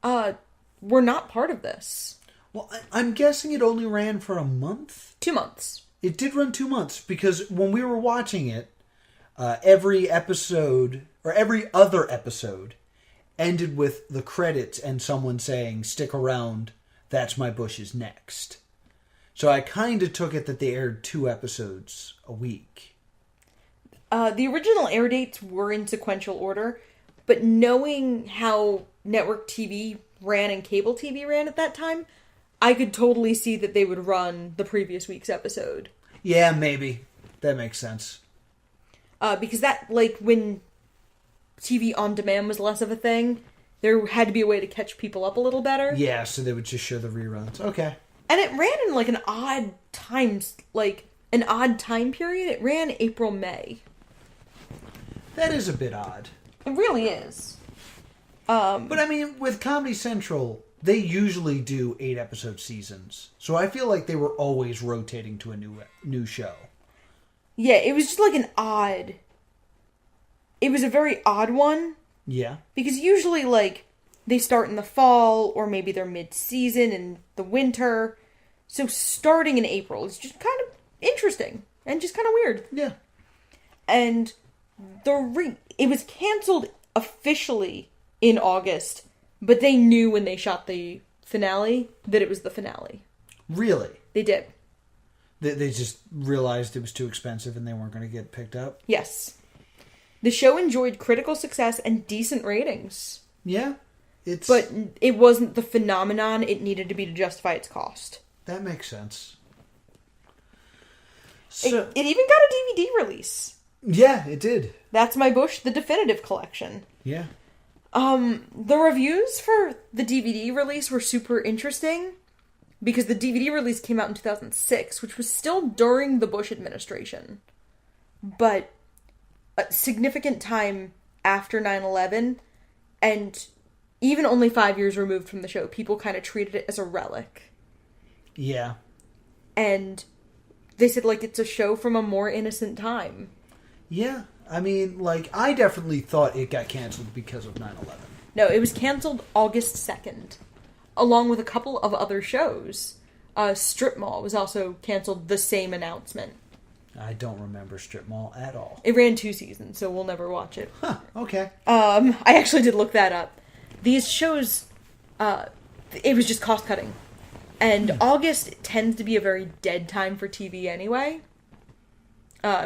were not part of this. Well, I'm guessing it only ran for a month? 2 months. It did run 2 months, because when we were watching it, every episode, or every other episode, ended with the credits and someone saying, "Stick around, That's My Bush is next." So I kind of took it that they aired 2 episodes a week. The original air dates were in sequential order, but knowing how network TV ran and cable TV ran at that time, I could totally see that they would run the previous week's episode. Yeah, maybe. That makes sense. Because that, like, when TV on demand was less of a thing, there had to be a way to catch people up a little better. Yeah, so they would just show the reruns. Okay. And it ran in, like, an odd time period. It ran April-May. That is a bit odd. It really is. But I mean, with Comedy Central, they usually do 8-episode seasons. So I feel like they were always rotating to a new show. Yeah, it was just like it was a very odd one. Yeah. Because usually, like, they start in the fall, or maybe they're mid-season in the winter. So starting in April is just kind of interesting. And just kind of weird. Yeah. And it was canceled officially in August, but they knew when they shot the finale that it was the finale. Really? They did. They just realized it was too expensive and they weren't going to get picked up? Yes. The show enjoyed critical success and decent ratings. Yeah. But it wasn't the phenomenon it needed to be to justify its cost. That makes sense. So, it even got a DVD release. Yeah, it did. That's My Bush, the definitive collection. Yeah. The reviews for the DVD release were super interesting because the DVD release came out in 2006, which was still during the Bush administration. But a significant time after 9/11, and even only 5 years removed from the show, people kind of treated it as a relic. Yeah. And they said, like, it's a show from a more innocent time. Yeah. I mean, like, I definitely thought it got canceled because of 9/11. No, it was canceled August 2nd, along with a couple of other shows. Strip Mall was also canceled the same announcement. I don't remember Strip Mall at all. It ran 2 seasons, so we'll never watch it. Huh, okay. I actually did look that up. These shows, it was just cost-cutting. And August tends to be a very dead time for TV anyway.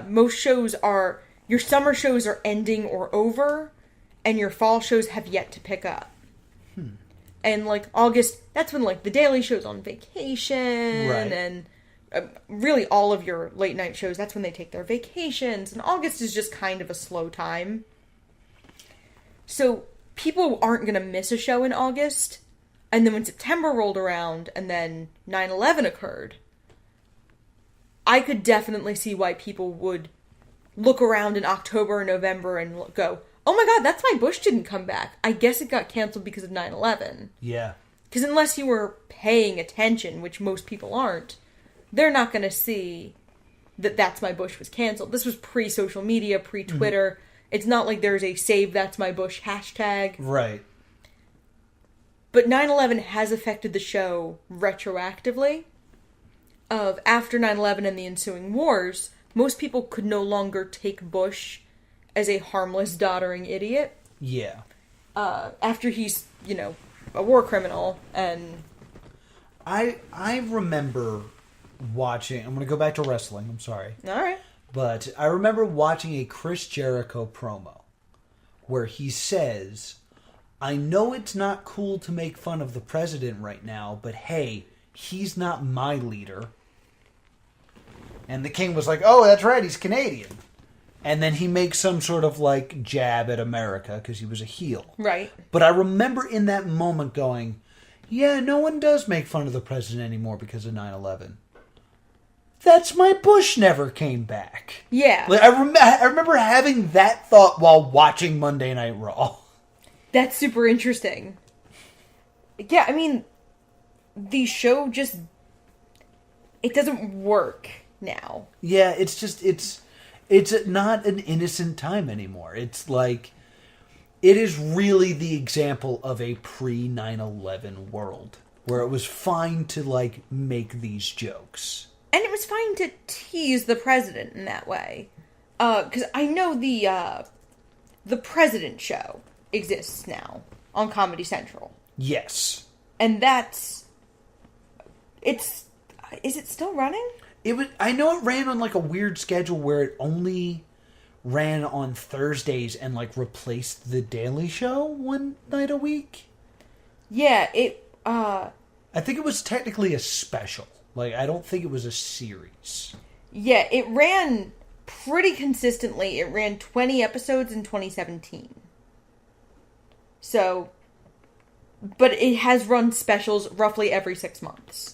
Most shows are... Your summer shows are ending or over, and your fall shows have yet to pick up. And, like, August, that's when, like, The Daily Show's on vacation, Right. and really all of your late-night shows, that's when they take their vacations, and August is just kind of a slow time. So, people aren't going to miss a show in August, and then when September rolled around, and then 9/11 occurred, I could definitely see why people would look around in October or November and go, "Oh my god, That's My Bush didn't come back. I guess it got canceled because of 9/11. Yeah. Because unless you were paying attention, which most people aren't, they're not going to see that That's My Bush was canceled. This was pre-social media, pre-Twitter. Mm-hmm. It's not like there's a Save That's My Bush hashtag. Right. But 9/11 has affected the show retroactively. After 9/11 and the ensuing wars, most people could no longer take Bush as a harmless, doddering idiot. Yeah. After he's, a war criminal, and... I remember watching... I'm going to go back to wrestling, I'm sorry. Alright. But I remember watching a Chris Jericho promo where he says, "I know it's not cool to make fun of the president right now, but hey, he's not my leader." And the king was like, "Oh, that's right, he's Canadian." And then he makes some sort of, like, jab at America because he was a heel. Right. But I remember in that moment going, yeah, no one does make fun of the president anymore because of 9/11. that's my Bush never came back. Yeah. Like, I remember having that thought while watching Monday Night Raw. That's super interesting. Yeah, I mean, the show just... It doesn't work now. Yeah, it's just, it's not an innocent time anymore. It's like, it is really the example of a pre-9/11 world, where it was fine to, like, make these jokes. And it was fine to tease the president in that way. Because I know the President Show exists now on Comedy Central. Yes. And that's... Is it still running? I know it ran on, like, a weird schedule where it only ran on Thursdays and, like, replaced The Daily Show one night a week. Yeah, I think it was technically a special. Like, I don't think it was a series. Yeah, it ran pretty consistently. It ran 20 episodes in 2017. So, but it has run specials roughly every 6 months.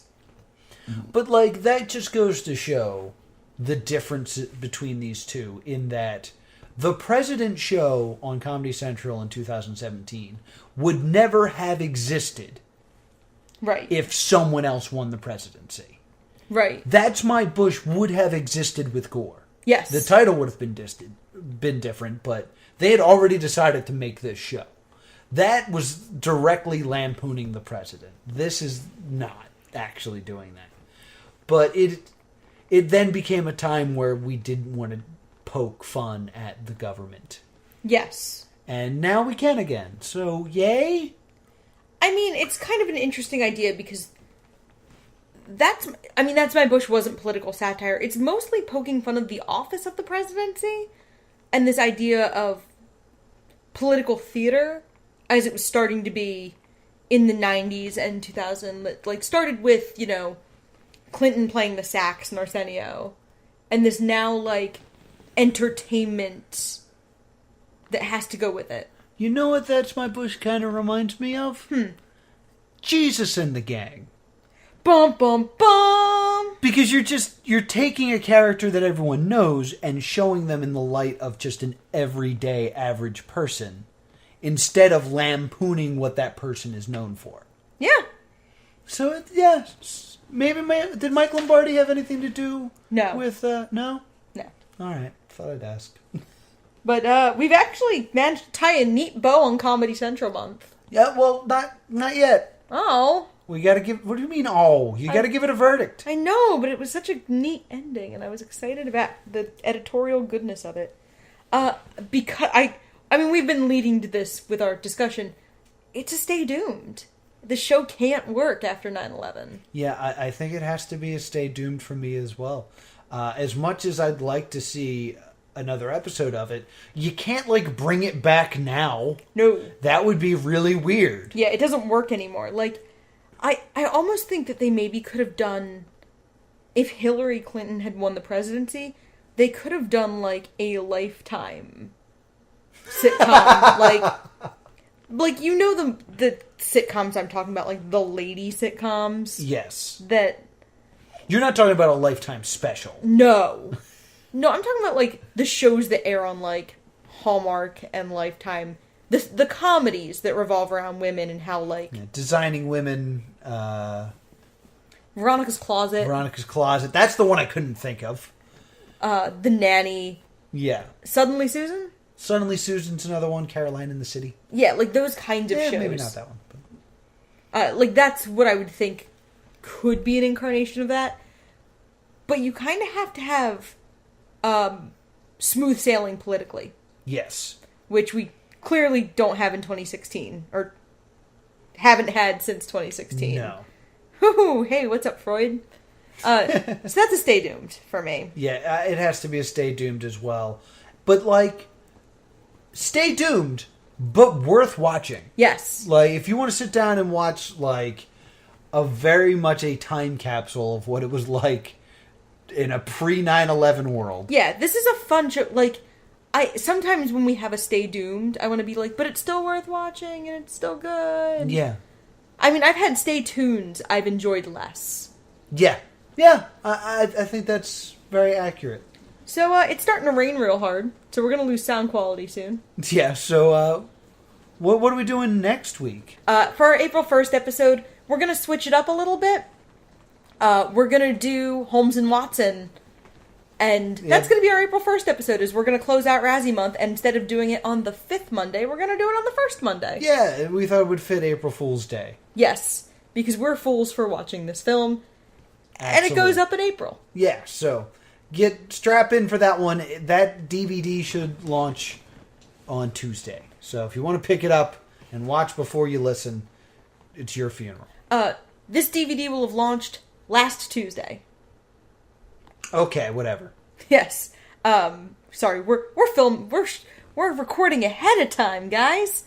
But, like, that just goes to show the difference between these two, in that the President Show on Comedy Central in 2017 would never have existed right if someone else won the presidency. Right. That's My Bush would have existed with Gore. Yes. The title would have been different, but they had already decided to make this show. That was directly lampooning the president. This is not actually doing that. But it then became a time where we didn't want to poke fun at the government. Yes. And now we can again. So, yay? I mean, it's kind of an interesting idea because That's My Bush wasn't political satire. It's mostly poking fun of the office of the presidency and this idea of political theater as it was starting to be in the 90s and 2000. Like, started with, Clinton playing the sax and Arsenio. And this now, like, entertainment that has to go with it. You know what That's My Bush kind of reminds me of? Jesus and the Gang. Bum, bum, bum! Because you're taking a character that everyone knows and showing them in the light of just an everyday average person, instead of lampooning what that person is known for. Yeah. So, maybe, did Mike Lombardi have anything to do with, no? No. Alright, thought I'd ask. But, we've actually managed to tie a neat bow on Comedy Central month. Yeah, well, not yet. Oh. We gotta give, what do you mean, oh? You gotta give it a verdict. I know, but it was such a neat ending, and I was excited about the editorial goodness of it. Because, we've been leading to this with our discussion. It's a stay doomed. The show can't work after 9/11. Yeah, I think it has to be a stay doomed for me as well. As much as I'd like to see another episode of it, you can't, like, bring it back now. No. That would be really weird. Yeah, it doesn't work anymore. Like, I almost think that they maybe could have done, if Hillary Clinton had won the presidency, they could have done, like, a Lifetime sitcom. like the sitcoms I'm talking about, like the lady sitcoms? Yes. That... You're not talking about a Lifetime special. No. No, I'm talking about, like, the shows that air on, like, Hallmark and Lifetime. The comedies that revolve around women and how, like... Yeah, Designing Women, Veronica's Closet. That's the one I couldn't think of. The Nanny. Yeah. Suddenly Susan? Suddenly Susan's another one. Caroline in the City. Yeah, like those kinds of shows. Maybe not that one. But... like, that's what I would think could be an incarnation of that. But you kind of have to have smooth sailing politically. Yes. Which we clearly don't have in 2016. Or haven't had since 2016. No. Ooh, hey, what's up, Freud? So that's a stay doomed for me. Yeah, it has to be a stay doomed as well. But, like, stay doomed, but worth watching. Yes. Like, if you want to sit down and watch, like, a very much a time capsule of what it was like in a pre-9/11 world. Yeah, this is a fun show. Like, sometimes when we have a stay doomed, I want to be like, but it's still worth watching and it's still good. Yeah. I mean, I've had stay tuned I've enjoyed less. Yeah. Yeah, I think that's very accurate. So it's starting to rain real hard, so we're going to lose sound quality soon. Yeah, so what are we doing next week? For our April 1st episode, we're going to switch it up a little bit. We're going to do Holmes and Watson, and that's going to be our April 1st episode, is we're going to close out Razzie Month, and instead of doing it on the 5th Monday, we're going to do it on the 1st Monday. Yeah, we thought it would fit April Fool's Day. Yes, because we're fools for watching this film, Absolutely. and it goes up in April. Yeah, so strap in for that one. That DVD should launch on Tuesday. So if you want to pick it up and watch before you listen, it's your funeral. This DVD will have launched last Tuesday. Okay, whatever. Yes. Sorry, we're recording ahead of time, guys.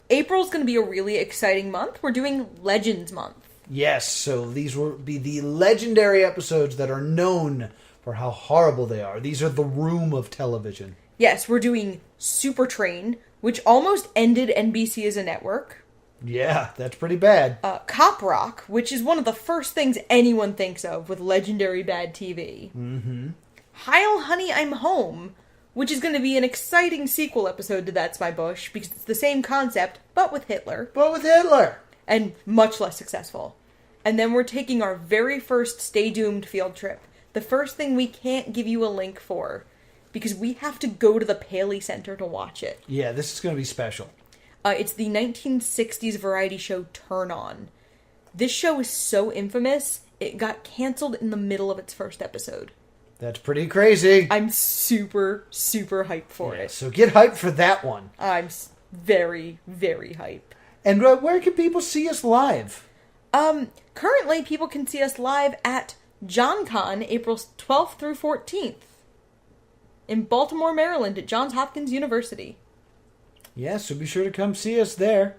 April's going to be a really exciting month. We're doing Legends Month. Yes, so these will be the legendary episodes that are known for how horrible they are. These are the room of television. Yes, we're doing Super Train, which almost ended NBC as a network. Yeah, that's pretty bad. Cop Rock, which is one of the first things anyone thinks of with legendary bad TV. Mm-hmm. Heil Honey, I'm Home, which is going to be an exciting sequel episode to That's My Bush, because it's the same concept, but with Hitler. And much less successful. And then we're taking our very first Stay Doomed field trip. The first thing we can't give you a link for, because we have to go to the Paley Center to watch it. Yeah, this is going to be special. It's the 1960s variety show Turn On. This show is so infamous, it got canceled in the middle of its first episode. That's pretty crazy. I'm super, super hyped for it. So get hyped for that one. I'm very, very hyped. And where can people see us live? Currently, people can see us live at JohnCon, April 12th through 14th. In Baltimore, Maryland, at Johns Hopkins University. Yeah, so be sure to come see us there.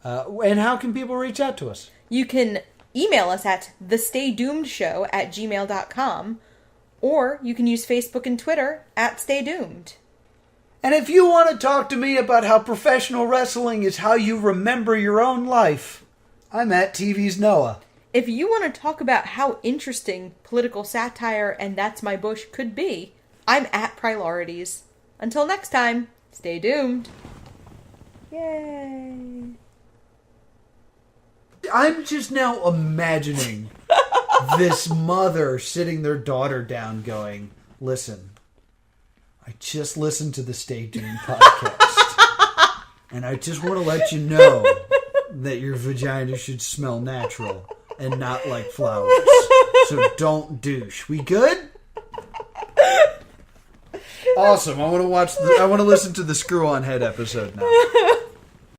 And how can people reach out to us? You can email us at thestaydoomedshow@gmail.com, or you can use Facebook and Twitter at Stay Doomed. And if you want to talk to me about how professional wrestling is how you remember your own life, I'm at TV's Noah. If you want to talk about how interesting political satire and That's My Bush could be, I'm at Priorities. Until next time, stay doomed. Yay. I'm just now imagining this mother sitting their daughter down going, listen, I just listened to the Stay Doomed podcast. And I just want to let you know that your vagina should smell natural and not like flowers. So don't douche. We good? Awesome. I want to listen to the Screw On Head episode now.